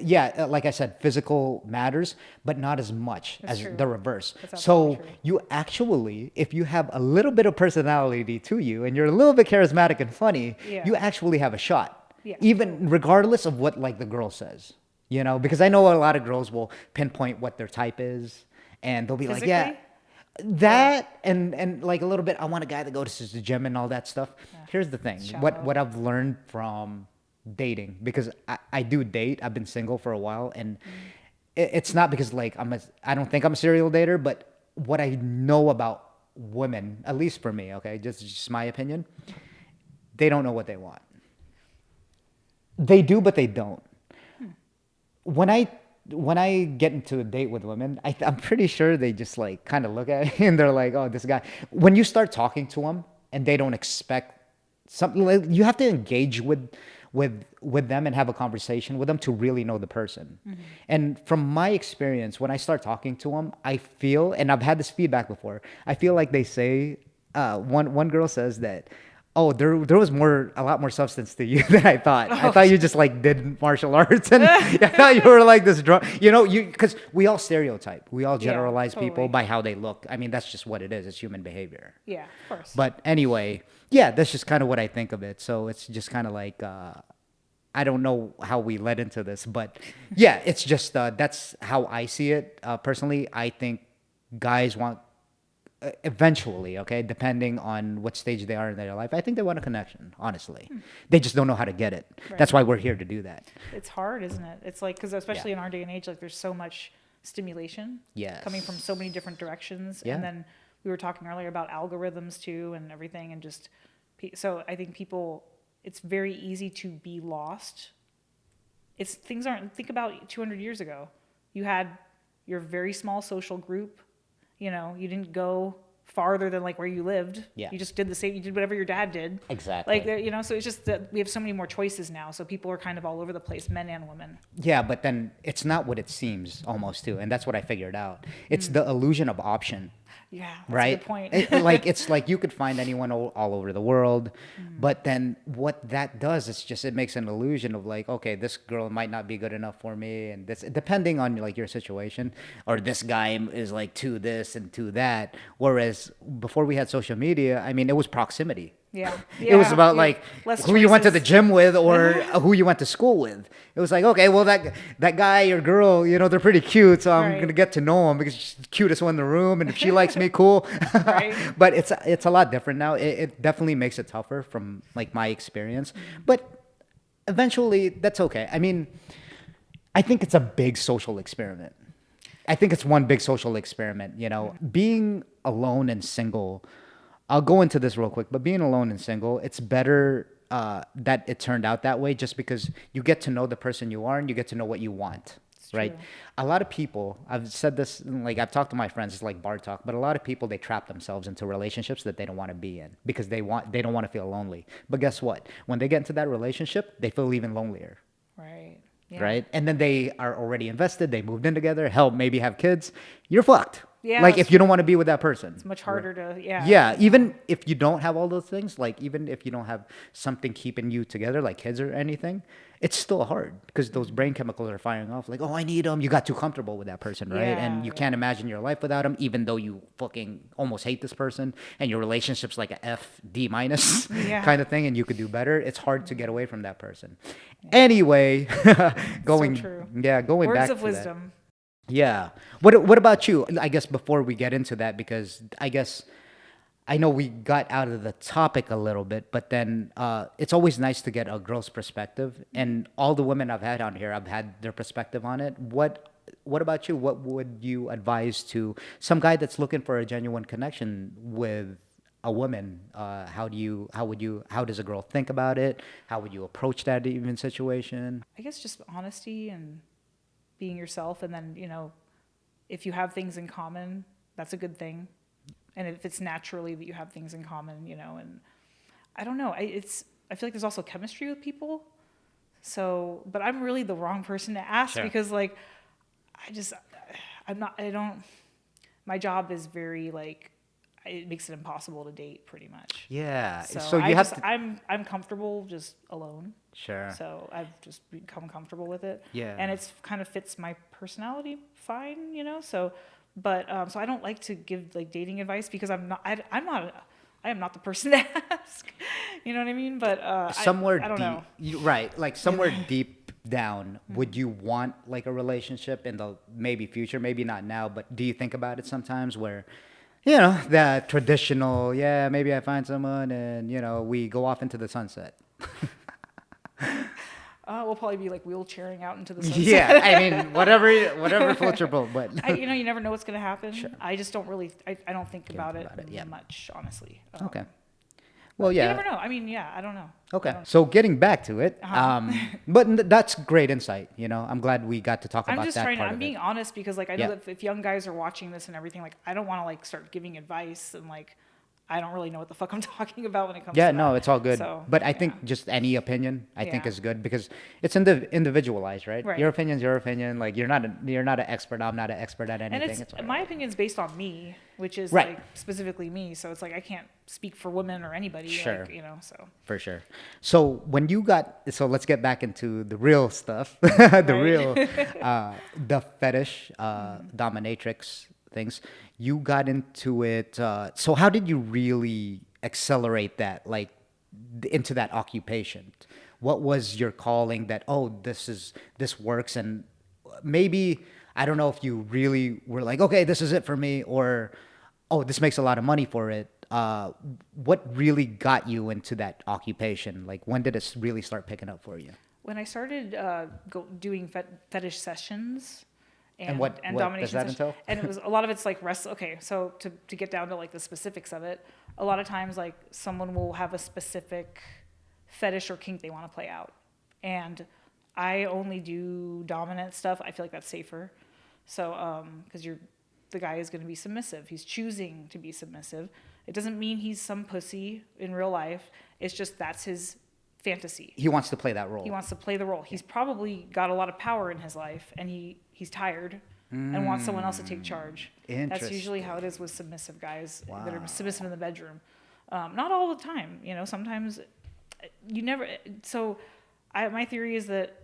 like I said, physical matters, but not as much as the reverse. So you actually, if you have a little bit of personality to you and you're a little bit charismatic and funny, you actually have a shot. Even regardless of what like the girl says, because I know a lot of girls will pinpoint what their type is and they'll be like, that and like a little bit, I want a guy that goes to the gym and all that stuff. Here's the thing, what I've learned from dating, because I do date. I've been single for a while, and it's not because like I don't think I'm a serial dater, but what I know about women, at least for me, okay, just my opinion, they don't know what they want. They do, but they don't. When I get into a date with women, I'm pretty sure they just like kind of look at me and they're like, oh, this guy. When you start talking to them and they don't expect something, like, you have to engage with with them and have a conversation with them to really know the person. And from my experience, when I start talking to them, I feel, and I've had this feedback before, I feel like they say, one girl says that, oh, there was a lot more substance to you than I thought. I thought you just like did martial arts, and I thought you were like this drunk. Because we all stereotype, we all generalize people by how they look. I mean, that's just what it is. It's human behavior. Yeah, of course. But anyway, yeah, that's just kind of what I think of it. So it's just kind of like, I don't know how we led into this, but yeah, it's just that's how I see it personally. I think guys want eventually, okay, depending on what stage they are in their life, I think they want a connection, honestly. They just don't know how to get it. Right. That's why we're here to do that. It's hard, isn't it? It's like, because especially in our day and age, like there's so much stimulation coming from so many different directions. Yeah. And then we were talking earlier about algorithms too and everything, and just, so I think people, it's very easy to be lost. Think about 200 years ago. You had your very small social group. You didn't go farther than like where you lived. Yeah. You just did the same. You did whatever your dad did. Exactly. Like, so it's just that we have so many more choices now. So people are kind of all over the place, men and women. Yeah, but then it's not what it seems almost too. And that's what I figured out. It's the illusion of option. Yeah, that's right? a good point. It's like you could find anyone all over the world, but then what that does is just, it makes an illusion of like, okay, this girl might not be good enough for me, and this, depending on like your situation, or this guy is like to this and to that. Whereas before we had social media, I mean, it was proximity. Yeah. It was about like less who you went to the choices. gym with or who you went to school with. It was like, okay, well that guy or girl, they're pretty cute, so I'm Right. gonna get to know him because she's the cutest one in the room, and if she likes me, cool. Right. But it's a lot different now. It definitely makes it tougher from like my experience, but eventually that's okay. I mean, I think it's a big social experiment. I think it's one big social experiment. Being alone and single. I'll go into this real quick, but being alone and single, it's better that it turned out that way, just because you get to know the person you are and you get to know what you want, right? true. A lot of people, I've said this, like I've talked to my friends, it's like bar talk, but a lot of people, they trap themselves into relationships that they don't want to be in because they don't want to feel lonely. But guess what? When they get into that relationship, they feel even lonelier. Right. Yeah. Right? And then they are already invested. They moved in together. Hell, maybe have kids. You're fucked. Yeah, Like that's if you don't want to be with that person. It's much harder to, yeah. Yeah. Even if you don't have all those things, like even if you don't have something keeping you together, like kids or anything, it's still hard because those brain chemicals are firing off. Like, oh, I need them. You got too comfortable with that person, right? Yeah, And you can't imagine your life without them, even though you fucking almost hate this person and your relationship's like a F, D minus Yeah. kind of thing, and you could do better. It's hard to get away from that person. Anyway, going true. going Words back of to that. wisdom. Yeah. What about you? I guess before we get into that, because I guess I know we got out of the topic a little bit, but then it's always nice to get a girl's perspective. And all the women I've had on here, I've had their perspective on it. What about you? What would you advise to some guy that's looking for a genuine connection with a woman? How does a girl think about it? How would you approach that even situation? I guess just honesty and being yourself. And then, if you have things in common, that's a good thing. And if it's naturally that you have things in common, and I don't know, I feel like there's also chemistry with people. So, but I'm really the wrong person to ask Sure. because like, my job is very like, it makes it impossible to date pretty much. Yeah. So I'm comfortable just alone. Sure. So I've just become comfortable with it. Yeah. And it's kind of fits my personality fine, So, but so I don't like to give like dating advice because I am not the person to ask. You know what I mean? But somewhere I don't know. right? Like somewhere deep down, would you want like a relationship in the maybe future? Maybe not now, but do you think about it sometimes where? That traditional, maybe I find someone and, we go off into the sunset. We'll probably be like wheelchairing out into the sunset. Yeah, I mean, whatever floats your boat, but. You never know what's going to happen. Sure. I just don't really, I don't think about it yeah. much, honestly. Okay. Well, yeah. You never know. I mean, I don't know. Okay. So getting back to it, but that's great insight. I'm glad we got to talk about that part I'm of being it. honest because like I know that if young guys are watching this and everything, like I don't want to like start giving advice and like Yeah. I don't really know what the fuck I'm talking about when it comes Yeah, to that. no, it's all good. So, But I yeah. think just any opinion I think Yeah. is good because it's individualized, right? Right. Your opinion's your opinion. Like you're not an expert. I'm not an expert at And anything. it's It's all my right. opinion's based on me, which is Right. like specifically me. So it's like I can't speak for women or anybody. Sure. Like, you know, so For sure. So when you got, so let's get back into the real stuff, the Right. real, the fetish, dominatrix things. You got into it. So how did you really accelerate that, like, into that occupation? What was your calling that, oh, this works, and maybe I don't know if you really were like, okay, this is it for me, or oh, this makes a lot of money for it. What really got you into that occupation? Like, when did it really start picking up for you? when I started doing fetish sessions And what domination does that sessions, entail? and it was a lot of it's like wrestle. Okay, so to get down to like the specifics of it, a lot of times like someone will have a specific fetish or kink they want to play out, and I only do dominant stuff. I feel like that's safer. So because the guy is going to be submissive. He's choosing to be submissive. It doesn't mean he's some pussy in real life. It's just that's his fantasy. He wants to play that role. He wants to play the role. He's probably got a lot of power in his life, and he's tired and wants someone else to take charge. That's usually how it is with submissive guys that are submissive in the bedroom. Not all the time, you know. Sometimes you never. So, my theory is that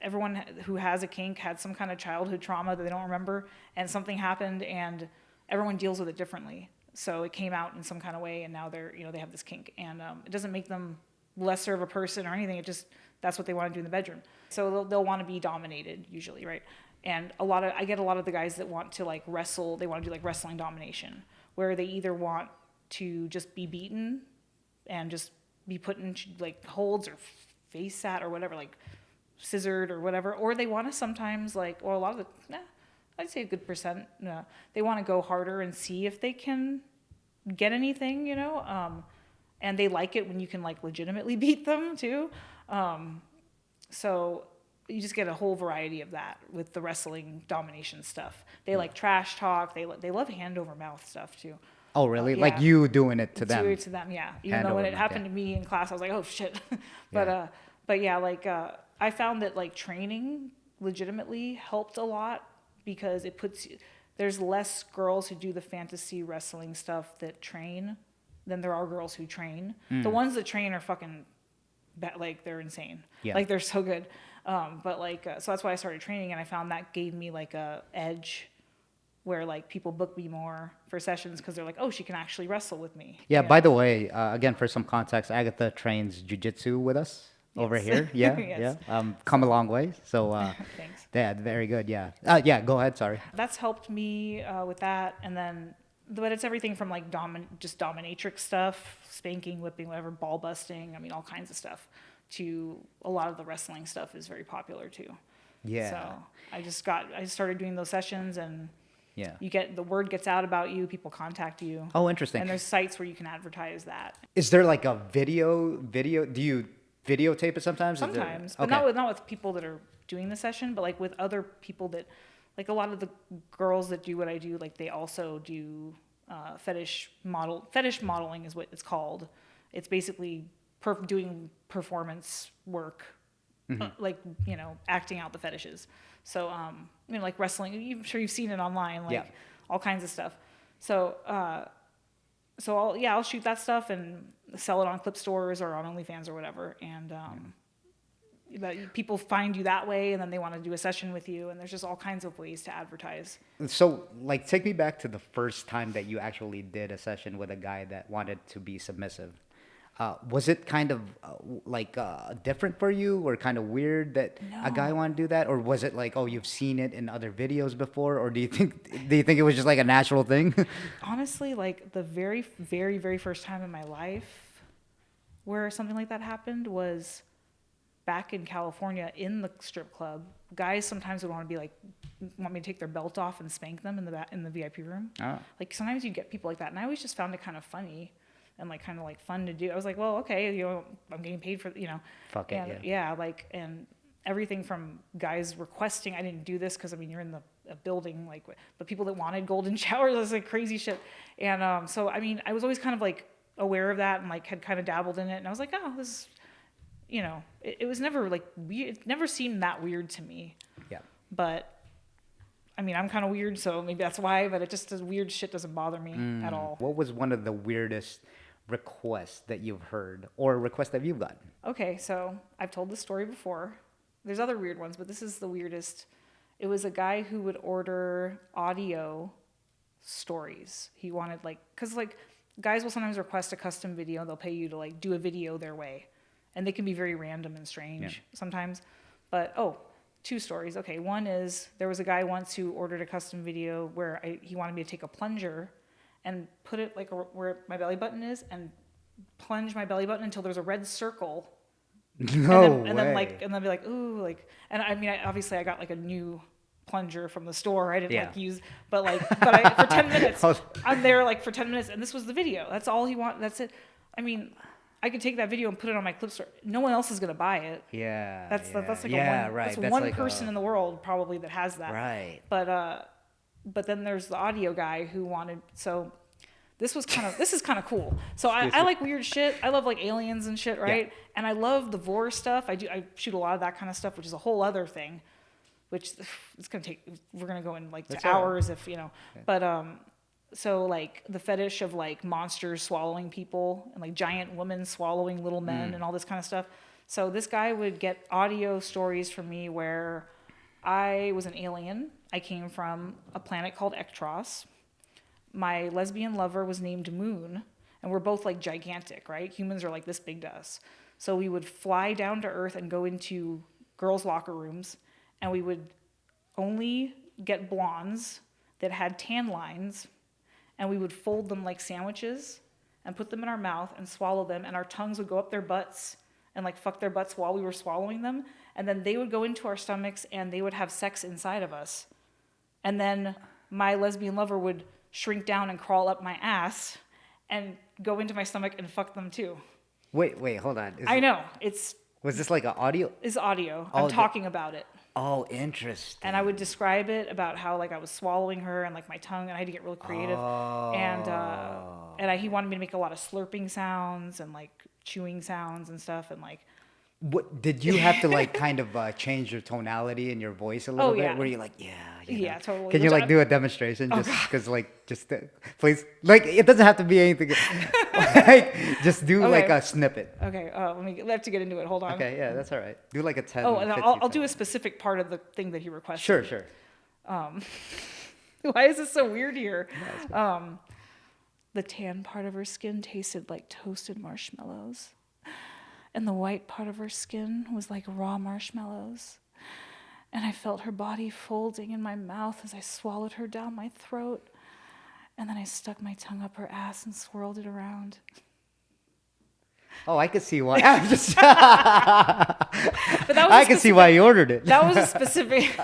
everyone who has a kink had some kind of childhood trauma that they don't remember, and something happened, and everyone deals with it differently. So it came out in some kind of way, and now they have this kink, and it doesn't make them lesser of a person or anything. It just that's what they want to do in the bedroom. So they'll want to be dominated usually, right? And I get a lot of the guys that want to like wrestle. They want to do like wrestling domination, where they either want to just be beaten and just be put in like holds or face sat or whatever, like scissored or whatever, or they want to sometimes like, or a lot of I'd say a good percent, they want to go harder and see if they can get anything, you know, and they like it when you can like legitimately beat them too. So you just get a whole variety of that with the wrestling domination stuff. They like trash talk. They love hand over mouth stuff too. Oh, really? Yeah. Like you doing it to them? Do it to them, yeah. Even Hand though when over it mouth, happened yeah. to me in class, I was like, oh shit. But yeah, like I found that like training legitimately helped a lot because it there's less girls who do the fantasy wrestling stuff that train than there are girls who train. The ones that train are fucking like they're insane. Yeah. Like they're so good. But like so that's why I started training, and I found that gave me like a edge where like people book me more for sessions because they're like, oh, she can actually wrestle with me. Yeah, by the way, again, for some context, Agatha trains jujitsu with us over Yes. here. Yeah, Yes. yeah. Come a long way. So, Thanks. yeah, very good. Yeah. Yeah, go ahead. Sorry. That's helped me with that, and then but it's everything from like just dominatrix stuff, spanking, whipping, whatever, ball busting. I mean, all kinds of stuff. To a lot of the wrestling stuff is very popular too. Yeah. So I started doing those sessions, and Yeah. the word gets out about you. People contact you. Oh, interesting. And there's sites where you can advertise that. Is there like a video? Do you videotape it sometimes? Sometimes, Okay. but not with people that are doing the session, but like with other people that, like a lot of the girls that do what I do, like they also do fetish modeling is what it's called. It's basically doing performance work, like, you know, acting out the fetishes. So, you know, like wrestling, I'm sure you've seen it online, like Yeah. all kinds of stuff. So, I'll shoot that stuff and sell it on clip stores or on OnlyFans or whatever. And, people find you that way, and then they want to do a session with you, and there's just all kinds of ways to advertise. So, like, take me back to the first time that you actually did a session with a guy that wanted to be submissive. Was it kind of different for you, or kind of weird that a guy wanted to do that, or was it like, oh, you've seen it in other videos before, or do you think it was just like a natural thing? Honestly, like the very, very, very first time in my life where something like that happened was back in California in the strip club. Guys sometimes would want me to take their belt off and spank them in the VIP room. Oh. Like sometimes you get people like that, and I always just found it kind of funny and like kind of like fun to do. I was like, well, okay, you know, I'm getting paid for, you know. Fuck it, and, yeah. like and everything from guys requesting, I didn't do this because I mean you're in a building, like, but people that wanted golden showers, it was like crazy shit. And so I mean I was always kind of like aware of that and like had kind of dabbled in it, and I was like, oh, this is, you know, it was never like weird. It never seemed that weird to me. Yeah. But I mean, I'm kind of weird, so maybe that's why. But it just, weird shit doesn't bother me at all. What was one of the weirdest requests that you've heard or requests that you've gotten? Okay, so I've told this story before. There's other weird ones, but this is the weirdest. It was a guy who would order audio stories. He wanted like, cause like guys will sometimes request a custom video. They'll pay you to like do a video their way, and they can be very random and strange sometimes. But two stories. Okay, one is there was a guy once who ordered a custom video where he wanted me to take a plunger and put it like where my belly button is and plunge my belly button until there's a red circle. No and way. then like, and then be like, ooh, like, and I mean, obviously I got like a new plunger from the store. I didn't like use, but for 10 minutes, I'm there like for 10 minutes, and this was the video. That's all he wanted. That's it. I mean, I could take that video and put it on my clip store. No one else is gonna buy it. Yeah. That's like right. That's one like person in the world probably that has that. Right. But then there's the audio guy who wanted. So this is kind of cool. So I like weird shit. I love like aliens and shit, right? Yeah. And I love the vor stuff. I shoot a lot of that kind of stuff, which is a whole other thing. Which it's gonna take. We're gonna go in like to hours if you know. Okay. But so like the fetish of like monsters swallowing people and like giant women swallowing little men and all this kind of stuff. So this guy would get audio stories from me where I was an alien. I came from a planet called Ektros. My lesbian lover was named Moon, and we're both like gigantic, right? Humans are like this big to us. So we would fly down to Earth and go into girls' locker rooms, and we would only get blondes that had tan lines, and we would fold them like sandwiches and put them in our mouth and swallow them, and our tongues would go up their butts and like fuck their butts while we were swallowing them, and then they would go into our stomachs and they would have sex inside of us. And then my lesbian lover would shrink down and crawl up my ass and go into my stomach and fuck them too. Wait, hold on. I know. Was this like an audio? It's audio. I'm talking about it. Oh, interesting. And I would describe it about how like I was swallowing her and like my tongue, and I had to get really creative. Oh. And he wanted me to make a lot of slurping sounds and like chewing sounds and stuff, and like. What did you have to like kind of change your tonality in your voice a little bit? Were you like, yeah, totally. Can you like do a demonstration just because please, like it doesn't have to be anything. Like just do like a snippet. Okay, we have to get into it. Hold on. Okay, yeah, that's all right. Do like a 10. Oh, and I'll do a specific part of the thing that he requested. Sure. Why is this so weird here? The tan part of her skin tasted like toasted marshmallows. And the white part of her skin was like raw marshmallows. And I felt her body folding in my mouth as I swallowed her down my throat. And then I stuck my tongue up her ass and swirled it around. Oh, I could see why. I can see why you ordered it. That was a specific.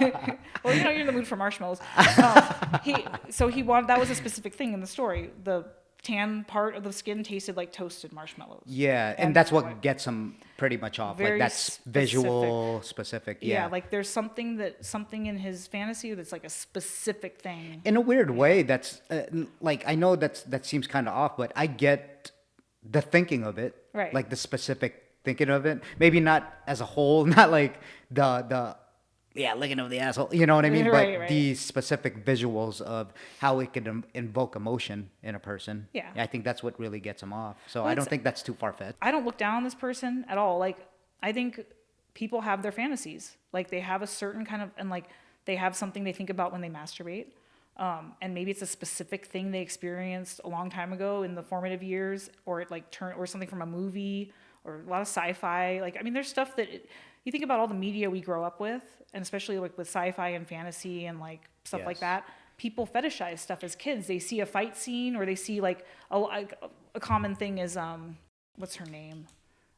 Well, you're in the mood for marshmallows. That was a specific thing in the story. The tan part of the skin tasted like toasted marshmallows. Yeah, and that's what gets them pretty much off. Very like that's visual specific. Yeah, like there's something in his fantasy that's like a specific thing. In a weird way, that's like I know that seems kind of off, but I get the thinking of it. Right. Like the specific thinking of it. Maybe not as a whole, not like the licking of the asshole, you know what I mean? But the specific visuals of how it can invoke emotion in a person. Yeah. I think that's what really gets them off. So I don't think that's too far-fetched. I don't look down on this person at all. Like, I think people have their fantasies. Like, they have a certain kind of, and like, they have something they think about when they masturbate. And maybe it's a specific thing they experienced a long time ago in the formative years, or it like or something from a movie, or a lot of sci-fi. Like, I mean, there's stuff that you think about all the media we grow up with, and especially like with sci-fi and fantasy and like stuff like that. People fetishize stuff as kids. They see a fight scene, or they see like a common thing is what's her name?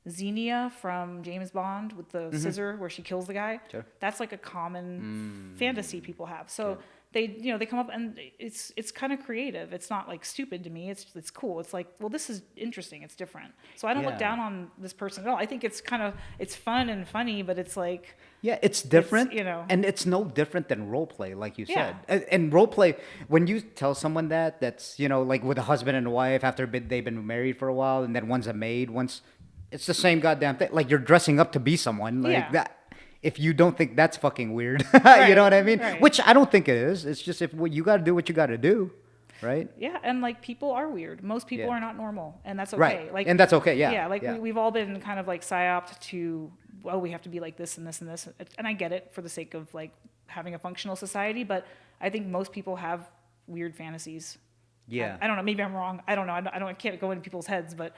Xenia from James Bond with the scissor where she kills the guy. Sure. That's like a common fantasy people have. So they come up and it's kind of creative. It's not like stupid to me. It's cool. It's like, well, this is interesting. It's different. So I don't look Yeah. down on this person at all. I think it's fun and funny, but it's like, Yeah, it's different, you know. and it's no different than role play, like you Yeah. said. And role play, when you tell someone that's like with a husband and a wife after they've been married for a while, and then one's a maid, it's the same goddamn thing. Like you're dressing up to be someone, like Yeah. that. If you don't think that's fucking weird, Right, you know what I mean? right. Which I don't think it is. It's just you got to do what you got to do, right? Yeah, and like people are weird. Most people Yeah. are not normal, and that's okay. Right. Like, And that's okay, yeah, Yeah, like yeah. we've all been kind of like psyoped to, well, we have to be like this and this and this, and I get it for the sake of like having a functional society, but I think most people have weird fantasies. Yeah. I don't know. Maybe I'm wrong. I don't know. I can't go into people's heads, but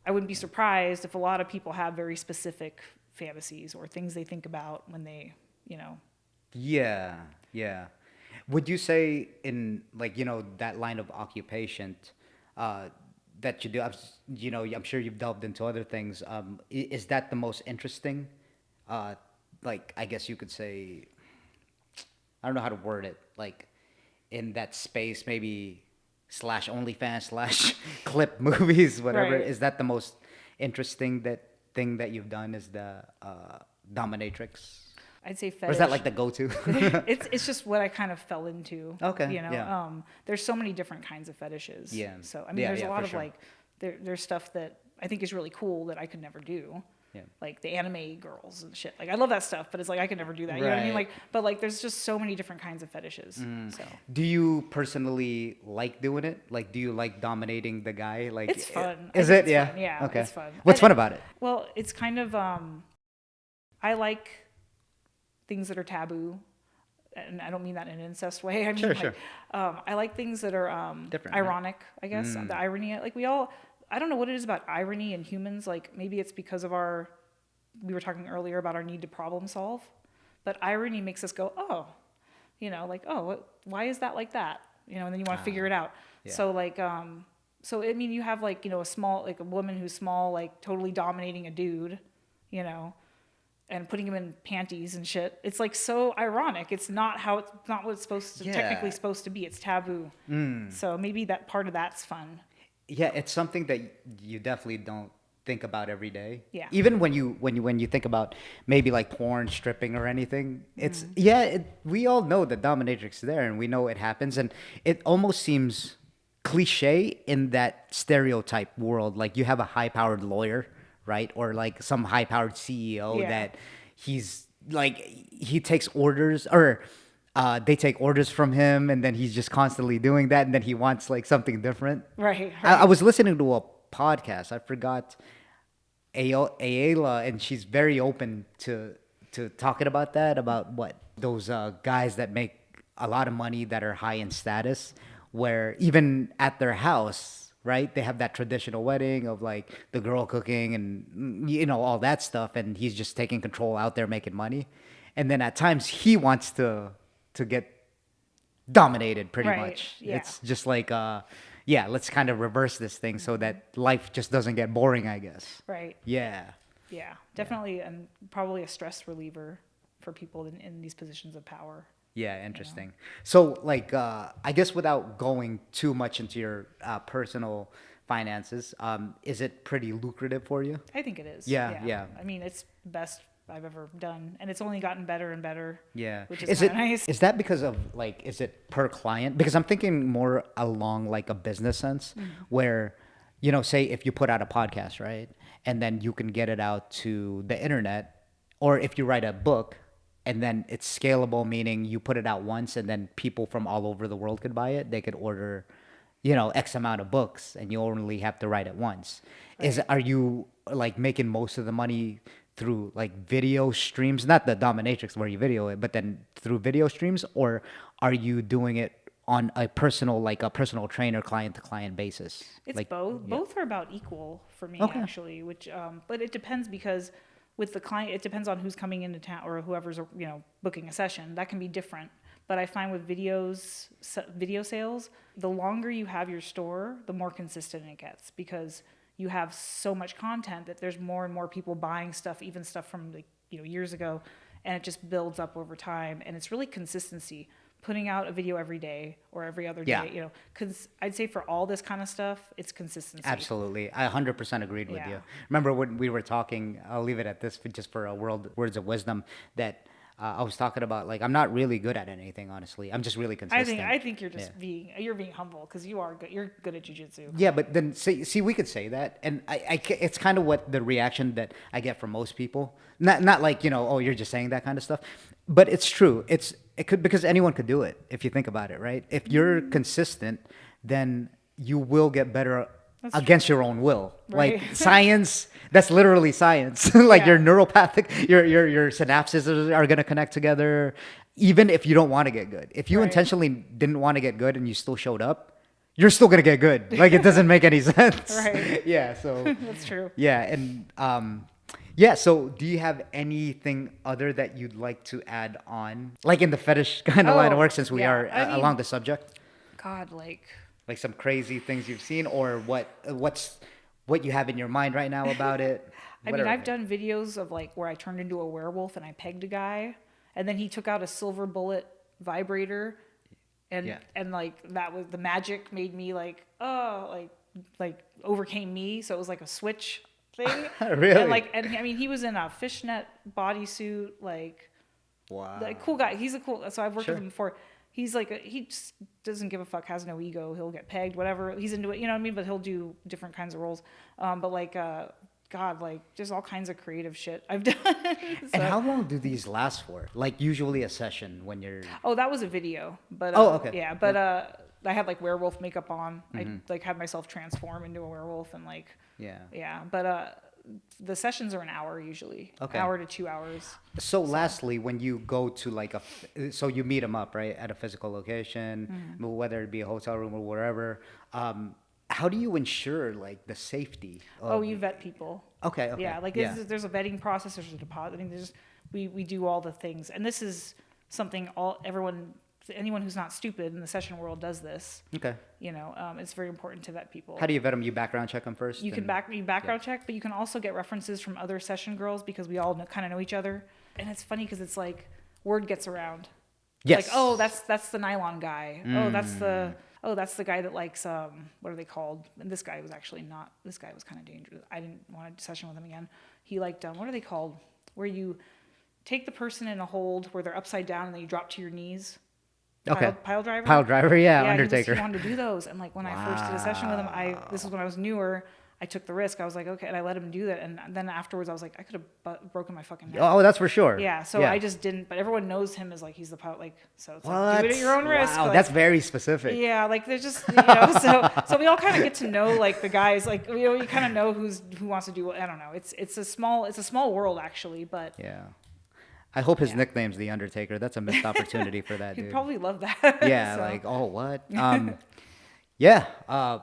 I wouldn't be surprised if a lot of people have very specific fantasies or things they think about when they, Yeah, yeah. Would you say in like that line of occupation that you do? I'm sure you've delved into other things. Is that the most interesting? Like I guess you could say, I don't know how to word it. Like in that space, maybe slash OnlyFans slash clip movies, whatever. Right. Is that the most interesting thing that you've done? Is the dominatrix? I'd say fetish. Or is that like the go-to? It's just what I kind of fell into. Okay, Yeah. There's so many different kinds of fetishes. Yeah. So I mean, Yeah, there's yeah, a lot for of sure. like there's stuff that I think is really cool that I could never do. Yeah. Like the anime girls and shit. Like I love that stuff, but it's like I could never do that. You know what I mean? Right. Like, but like there's just so many different kinds of fetishes. So Do you personally like doing it? Like, do you like dominating the guy? Like, it's fun. Is I it? think it's Yeah. fun. Yeah. Okay. It's fun. What's fun about it? Well, it's kind of I like things that are taboo. And I don't mean that in an incest way. I mean, Sure, like, sure. I like things that are Different, right? ironic, I guess. The irony, like I don't know what it is about irony in humans. Like maybe it's because of we were talking earlier about our need to problem solve, but irony makes us go, oh, like, oh, why is that like that? And then you want to figure it out. yeah. So like, so I mean, you have like, a woman who's small, like totally dominating a dude, and putting him in panties and shit. It's like so ironic. It's not what it's supposed to, Yeah. technically supposed to be. It's taboo. So maybe that part of that's fun. Yeah, it's something that you definitely don't think about every day. Yeah. Even when you think about maybe like porn, stripping, or anything, it's we all know the dominatrix is there, and we know it happens, and it almost seems cliche in that stereotype world. Like you have a high-powered lawyer, right, or like some high-powered CEO Yeah. that he's like he takes orders or. They take orders from him, and then he's just constantly doing that, and then he wants like something different. Right. I was listening to a podcast. I forgot Ayala, and she's very open to talking about that, about what those guys that make a lot of money that are high in status, where even at their house, right, they have that traditional wedding of like the girl cooking and all that stuff, and he's just taking control out there making money, and then at times he wants to get dominated pretty Right, much. yeah. It's just like let's kind of reverse this thing so that life just doesn't get boring, I guess. Right. Yeah. Yeah. Definitely, and probably a stress reliever for people in these positions of power. Yeah, interesting. So like I guess without going too much into your personal finances, is it pretty lucrative for you? I think it is. Yeah. I mean, it's the best I've ever done, and it's only gotten better and better. Yeah. Which is Is kinda it nice. is that because of like is it per client? Because I'm thinking more along like a business sense where say if you put out a podcast, right? And then you can get it out to the internet, or if you write a book and then it's scalable, meaning you put it out once and then people from all over the world could buy it. They could order X amount of books, and you only have to write it once. Are you like making most of the money through like video streams, not the dominatrix where you video it, but then through video streams, or are you doing it on a personal trainer client to client basis? It's like, both. yeah. Both are about equal for me, Okay. actually. Which, but it depends because with the client, it depends on who's coming into town or whoever's booking a session. That can be different. But I find with video sales, the longer you have your store, the more consistent it gets because you have so much content that there's more and more people buying stuff, even stuff from years ago, and it just builds up over time. And it's really consistency. putting out a video every day or every other Yeah. day, you know, because I'd say for all this kind of stuff, it's consistency. Absolutely. I 100% agreed with Yeah. you. Remember when we were talking, I'll leave it at this for just for a words of wisdom, that I was talking about, like, I'm not really good at anything, honestly. I'm just really consistent. I think you're just you're being humble because you are good. You're good at jujitsu. Yeah, but then see, we could say that, and it's kind of what the reaction that I get from most people. Not like, oh, you're just saying that kind of stuff, but it's true. It could, because anyone could do it if you think about it, right? If you're consistent, then you will get better against your own will. Right. Like science, that's literally science. Like Yeah. your neuropathic, your synapses are gonna connect together, even if you don't want to get good. If you Right. intentionally didn't want to get good and you still showed up, you're still gonna get good. Like, it doesn't make any sense. Right. Yeah. So That's true. yeah, and yeah. So do you have anything other that you'd like to add on, like in the fetish kind of line of work, since we are along the subject? God, Like some crazy things you've seen, or what you have in your mind right now about it? I mean, I've done videos of like where I turned into a werewolf and I pegged a guy, and then he took out a silver bullet vibrator, and Yeah. and like that was the magic made me like, oh, like overcame me, so it was like a switch thing. Really? And I mean, he was in a fishnet bodysuit, like Wow. the cool guy. He's a cool. So I've worked Sure. with him before. He's like he just doesn't give a fuck, has no ego. He'll get pegged, whatever. He's into it, you know what I mean? But he'll do different kinds of roles. But like God, like just all kinds of creative shit I've done. And how long do these last for? Like usually a session when you're. Oh, that was a video. But Oh, okay. Yeah, but I had like werewolf makeup on. I like had myself transform into a werewolf and like Yeah. But the sessions are an hour usually. Okay. Hour to 2 hours. So lastly, when you go to like so you meet them up, right, at a physical location, whether it be a hotel room or wherever, how do you ensure like the safety of, You vet people. Okay. Yeah, like there's a vetting process. There's a deposit. I mean, we do all the things, and this is something anyone who's not stupid in the session world does this. Okay. You know, it's very important to vet people. How do you vet them? You background check them first? You can background check, but you can also get references from other session girls because we all kind of know each other. And it's funny because it's like word gets around. Yes. Like, oh, that's the nylon guy. Oh, that's the guy that likes what are they called? And this guy was actually not. This guy was kind of dangerous. I didn't want to session with him again. He liked what are they called? Where you take the person in a hold where they're upside down and then you drop to your knees. Okay. Pile driver? Pile driver, yeah, Undertaker. He wanted to do those. And like when I first did a session with him, this was when I was newer, I took the risk. I was like, okay, and I let him do that. And then afterwards I was like, I could have broken my fucking neck. Oh, that's for sure. Yeah, so I just didn't, but everyone knows him as like, he's the pilot, like, so it's What? like, do it at your own risk. Wow, Like, that's very specific. yeah, like there's just, so we all kind of get to know like the guys, like, you kind of know who wants to do what, I don't know. It's a small world actually, but. Yeah. I hope his nickname's the Undertaker. That's a missed opportunity for that dude. He'd probably love that. Yeah, So. like, oh, what? Yeah.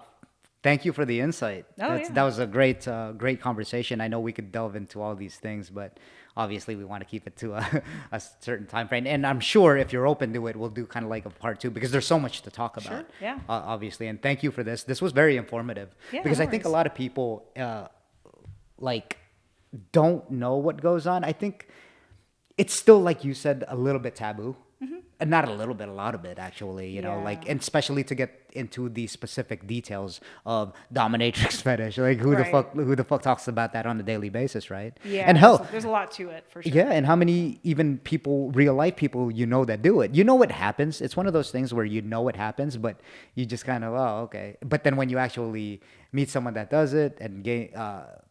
Thank you for the insight. That was a great conversation. I know we could delve into all these things, but obviously we want to keep it to a certain time frame. And I'm sure if you're open to it, we'll do kind of like a part 2 because there's so much to talk about. Sure, yeah. Obviously. And thank you for this. This was very informative. Yeah, because no I think a worries. lot of people like don't know what goes on. I think it's still, like you said, a little bit taboo. And not a little bit, a lot of it, actually, you know, like, and especially to get into the specific details of dominatrix fetish. Like, who the fuck talks about that on a daily basis, right? Yeah, and hell, there's a lot to it for sure. yeah, and how many even people, real life people, that do it? You know what happens. It's one of those things where you know what happens, but you just kind of, oh, okay. But then when you actually meet someone that does it and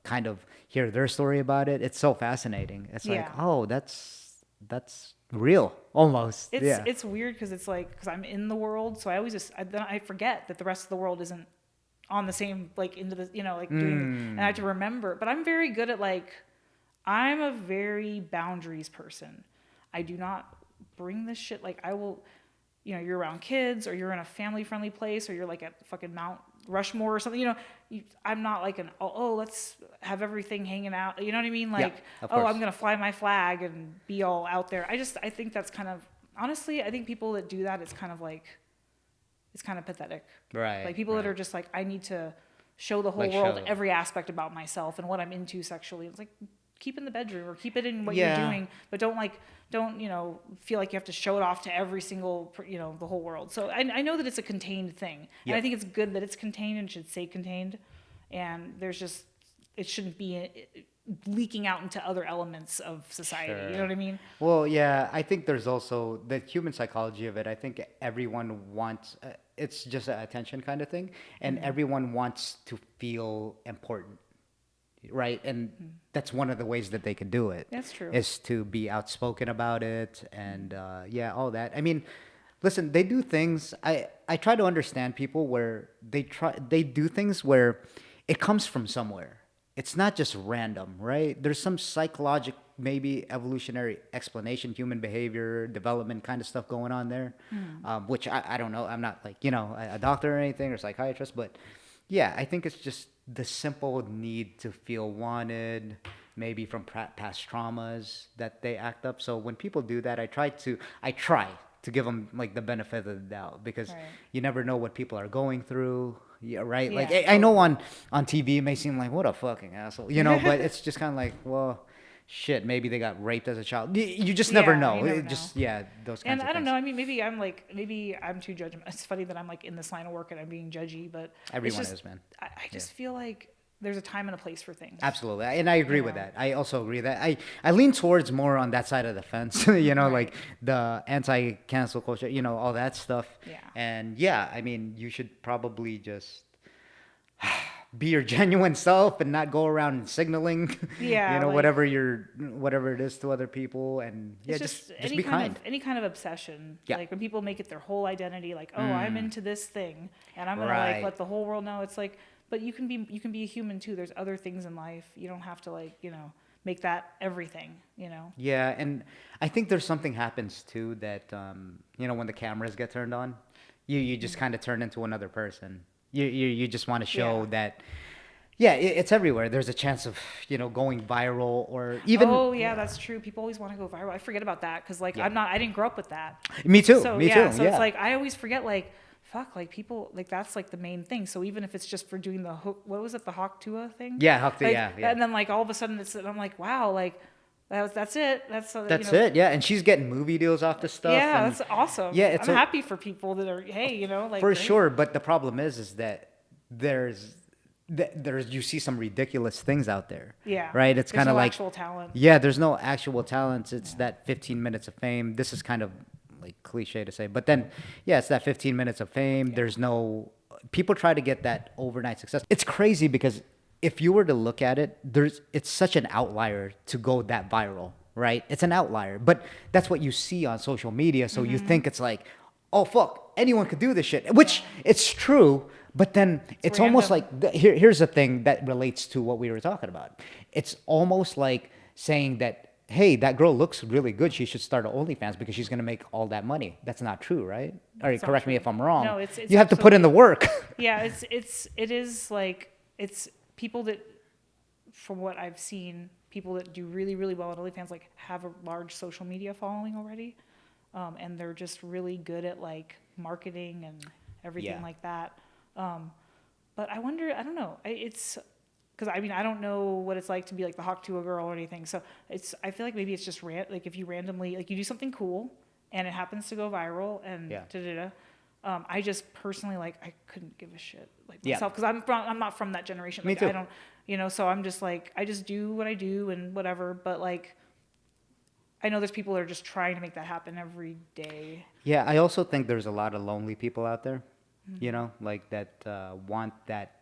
kind of hear their story about it, it's so fascinating. It's like, oh, that's real almost. It's weird because it's like, because I'm in the world, so I always then I forget that the rest of the world isn't on the same, like, into the, like doing, and I have to remember. But I'm very good at like, I'm a very boundaries person. I do not bring this shit, like, I will, you're around kids or you're in a family friendly place or you're like at fucking Mount Rushmore or something, I'm not like let's have everything hanging out, you know what I mean? Like, I'm going to fly my flag and be all out there. I think that's kind of, honestly, I think people that do that, it's kind of pathetic. Right. Like people that are just like, I need to show the whole world every aspect about myself and what I'm into sexually. It's like, keep in the bedroom or keep it in what Yeah. you're doing, but don't feel like you have to show it off to every single the whole world. So I know that it's a contained thing, and I think it's good that it's contained and should stay contained, and it shouldn't be leaking out into other elements of society. Sure. You know what I mean? Well, yeah, I think there's also the human psychology of it. I think everyone wants, it's just an attention kind of thing, and everyone wants to feel important, right? And that's one of the ways that they can do it. That's true. Is to be outspoken about it, and yeah, all that. I mean, listen, they do things. I try to understand people where they do things where it comes from somewhere. It's not just random, right? There's some psychologic, maybe evolutionary explanation, human behavior, development kind of stuff going on there, which I don't know. I'm not like, a doctor or anything or psychiatrist, but yeah, I think it's just the simple need to feel wanted, maybe from past traumas that they act up. So when people do that, I try to give them like the benefit of the doubt, because you never know what people are going through. Yeah, right. Yeah, like totally. I know on TV it may seem like what a fucking asshole, but it's just kind of like, well, shit, maybe they got raped as a child. You just never know. You never It know. just those kinds And of I don't things. know. I mean, maybe I'm too judgmental. It's funny that I'm like in this line of work and I'm being judgy, but Everyone it's just, is, man. I just feel like there's a time and a place for things. Absolutely, and I agree with that. I also agree that I lean towards more on that side of the fence, like the anti-cancel culture, all that stuff. Yeah. And yeah, I mean, you should probably just be your genuine self and not go around signaling, Yeah, like- whatever it is to other people, and yeah, It's just any be kind kind. of any kind of obsession. Yeah. Like when people make it their whole identity, like, oh, I'm into this thing, and I'm gonna Right. like let the whole world know. It's like, but you can be a human too. There's other things in life. You don't have to make that everything. Yeah, and I think there's something happens too that when the cameras get turned on, you just kind of turn into another person. You just want to show that. Yeah, it's everywhere. There's a chance of going viral, or even. Oh yeah, that's true. People always want to go viral. I forget about that because I didn't grow up with that. Me too. So me yeah, too. so yeah. it's like I always forget people that's like the main thing. So even if it's just for doing the hook, what was it, the Hawk Tua thing? Yeah, Hawk Tua, Like, yeah. And then all of a sudden I'm like, wow, that's it. That's it. Yeah, and she's getting movie deals off this stuff. Yeah, and that's awesome. Yeah, I'm happy for people that are for great. sure. But the problem is that there's you see some ridiculous things out there. Yeah. Right. It's There's kind of no like actual talent. Yeah, there's no actual talent. It's that 15 minutes of fame. This is kind of like cliche to say, but then yeah, it's that 15 minutes of fame. Yeah. There's no people try to get that overnight success. It's crazy because if you were to look at it, it's such an outlier to go that viral, right? It's an outlier, but that's what you see on social media. So you think it's like, oh fuck, anyone could do this shit, which it's true. But then it's almost like here's the thing that relates to what we were talking about. It's almost like saying that, hey, that girl looks really good. She should start an OnlyFans because she's going to make all that money. That's not true, right? All right, correct me if I'm wrong. No, it's you have to put in the work. Yeah, it is like it's people that, from what I've seen, people that do really, really well on OnlyFans have a large social media following already, and they're just really good at marketing and everything like that. But I wonder, I don't know, it's because I don't know what it's like to be the Hawk to a girl or anything. So I feel like maybe it's just if you randomly you do something cool and it happens to go viral and I just personally I couldn't give a shit myself because I'm not from that generation. Me too. I don't, so I'm just I just do what I do and whatever. But I know there's people that are just trying to make that happen every day. Yeah, I also think there's a lot of lonely people out there, that want that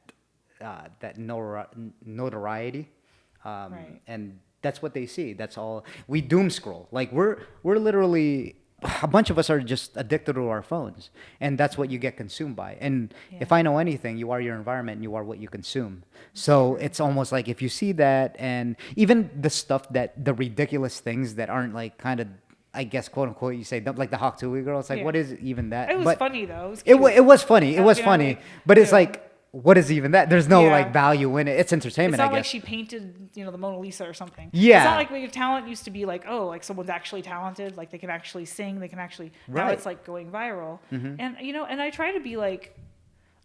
notoriety, Right. and that's what they see. That's all. We doom scroll. We're literally a bunch of us are just addicted to our phones, and that's what you get consumed by. And if I know anything, you are your environment, and you are what you consume. So it's almost like if you see that, and even the stuff the ridiculous things that aren't kind of, I guess, quote unquote, you say like the Hawk Tui girl. It's what is even that? It was funny though. It was funny. It was funny, but it's what is even that? There's no value in it. It's entertainment. It's not I guess. like she painted, the Mona Lisa or something. Yeah. It's not like your talent used to be someone's actually talented, they can actually sing, they can actually. Now it's going viral, and and I try to be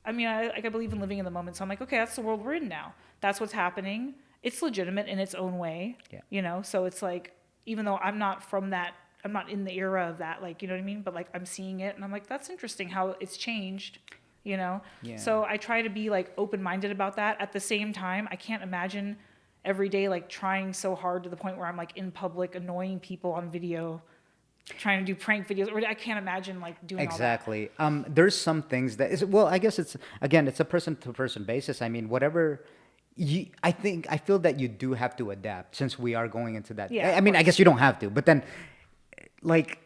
I believe in living in the moment, so I'm okay, that's the world we're in now. That's what's happening, it's legitimate in its own way. Yeah. You know, so it's like, even though I'm not from that, I'm not in the era of that, like, you know what I mean? But like, I'm seeing it and I'm like, that's interesting how it's changed, you know? Yeah. So I try to be like open-minded about that. At the same time, I can't imagine every day like trying so hard to the point where I'm like in public annoying people on video, trying to do prank videos. Or I can't imagine like doing Exactly. There's some things that is, well, I guess it's, again, it's a person to person basis. I mean, whatever I feel that you do have to adapt since we are going into that. Yeah, I mean, I guess you don't have to, but then like,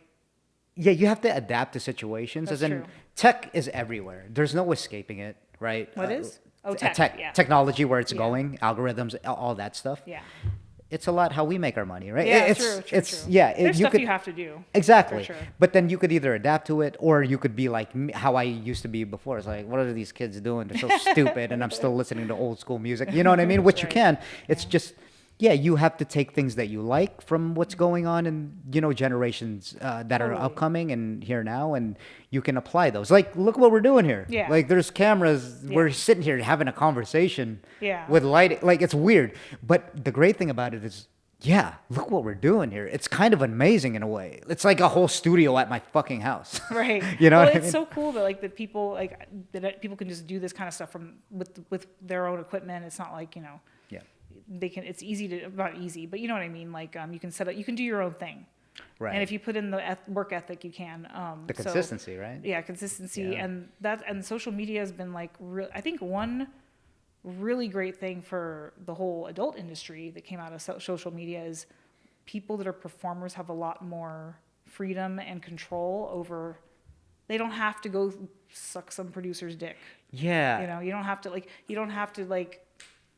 yeah, you have to adapt to situations. That's As in, true. tech is everywhere. There's no escaping it, right? What is? Oh, t- tech, yeah. Technology, where it's Yeah. going, algorithms, all that stuff. Yeah. It's a lot how we make our money, right? Yeah, it's true. yeah. There's stuff you have to do. Exactly. For sure. But then you could either adapt to it, or you could be like how I used to be before. It's like, what are these kids doing? They're so stupid, and I'm still listening to old school music. You know what I mean? Which you Right. can. It's just, yeah, you have to take things that you like from what's going on in, generations that are Totally. upcoming and here now, and you can apply those. Like, look what we're doing here. Yeah. Like, there's cameras. Yeah. We're sitting here having a conversation. Yeah. With lighting. Like, it's weird. But the great thing about it is, yeah, look what we're doing here. It's kind of amazing in a way. It's like a whole studio at my fucking house. Right. You know well, what I it's mean? so cool that like that people like that people can just do this kind of stuff from with their own equipment. It's not like, Yeah. they can, it's easy to, not easy, but you know what I mean? Like, you can set up, you can do your own thing. Right. And if you put in the work ethic, you can. The so- consistency, right? Yeah, consistency. Yeah. And social media has been like, I think one really great thing for the whole adult industry that came out of social media is people that are performers have a lot more freedom and control over, they don't have to go suck some producer's dick. Yeah. You don't have to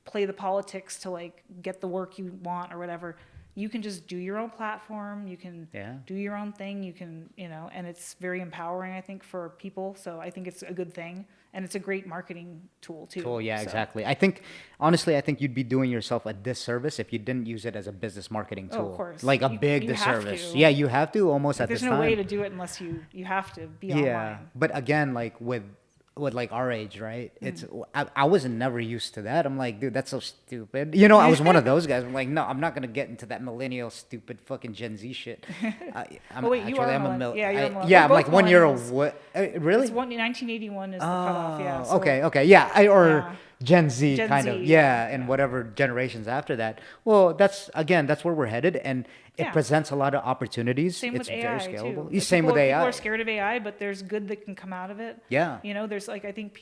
play the politics to like get the work you want or whatever. You can just do your own platform. You can Yeah. do your own thing. You can, and it's very empowering, I think, for people. So I think it's a good thing. And it's a great marketing tool too. Cool. Yeah, So, exactly. Honestly, I think you'd be doing yourself a disservice if you didn't use it as a business marketing tool. Oh, of course. Like a You- big you have disservice. to. Yeah, you have to almost Like, at this there's time. no way to do it unless you have to be Yeah, online. but again, like with like our age, right? Mm. It's I was never used to that. I'm like, dude, that's so stupid. I was one of those guys. I'm like, no, I'm not gonna get into that millennial stupid fucking Gen Z shit. I'm, Oh, wait, you are I'm a millennial. Yeah, you're a millennial. yeah, We're I'm like both 1 year millennials. what? Really? It's 1981 is the cutoff. Yeah. Oh, okay, yeah, or Yeah. Gen Z Gen kind Z, of, yeah, and yeah. whatever generations after that. Well, that's where we're headed, and it Yeah. presents a lot of opportunities. Same It's with AI very scalable. too. Yeah, same with People AI. are scared of AI, but there's good that can come out of it. Yeah. There's like, I think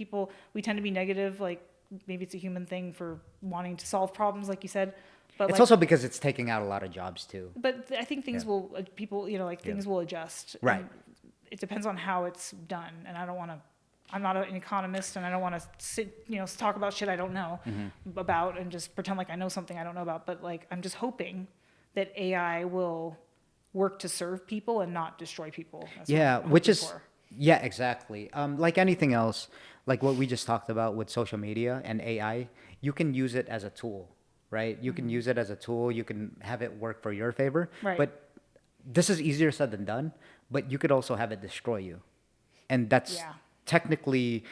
we tend to be negative, like maybe it's a human thing for wanting to solve problems, like you said. But It's like, also because it's taking out a lot of jobs too. but I think things will, people, things will adjust. Right. And it depends on how it's done. And I'm not an economist and I don't want to sit, talk about shit I don't know Mm-hmm. about and just pretend like I know something I don't know about. But like, I'm just hoping that AI will work to serve people and not destroy people. That's what Yeah, I'm which hoping is for. yeah, exactly. Like anything else, like what we just talked about with social media and AI, you can use it as a tool, right? You can use it as a tool. You can have it work for your favor. Right. But this is easier said than done. But you could also have it destroy you, and that's Yeah. technically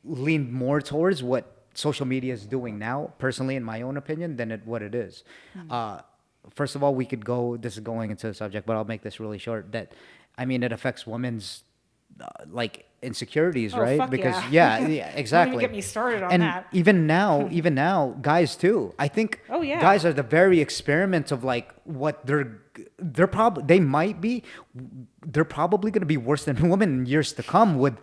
leaned more towards what social media is doing now, personally, in my own opinion, than what it is. First of all, we could go, this is going into the subject, but I'll make this really short, that, it affects women's, like, insecurities, Oh, right? fuck Because, yeah. exactly. Don't even get me started on and that. even now, guys too. I think Oh, yeah. guys are the very experiment of like what they're probably they're probably going to be worse than women in years to come with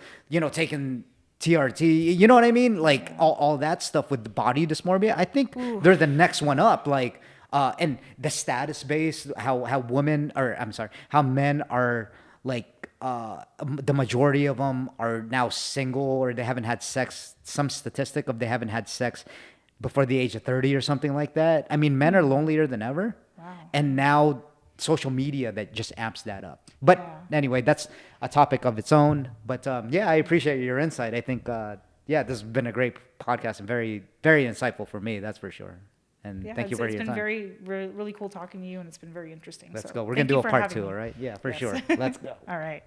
taking TRT, you know what I mean? Like all that stuff with the body dysmorphia. I think they're the next one up. Like and the status base, how how men are like the majority of them are now single or they haven't had sex. Some statistic of they haven't had sex before the age of 30 or something like that. Men are lonelier than ever. Wow. And now social media that just amps that up. But anyway, that's a topic of its own. But I appreciate your insight. I think this has been a great podcast and very, very insightful for me. That's for sure. And Yeah, thank you for your time. It's been really cool talking to you, and it's been very interesting. Let's So go. We're thank gonna do you a for part having 2, me. all right? Yeah, for Yes. sure. Let's go. All right.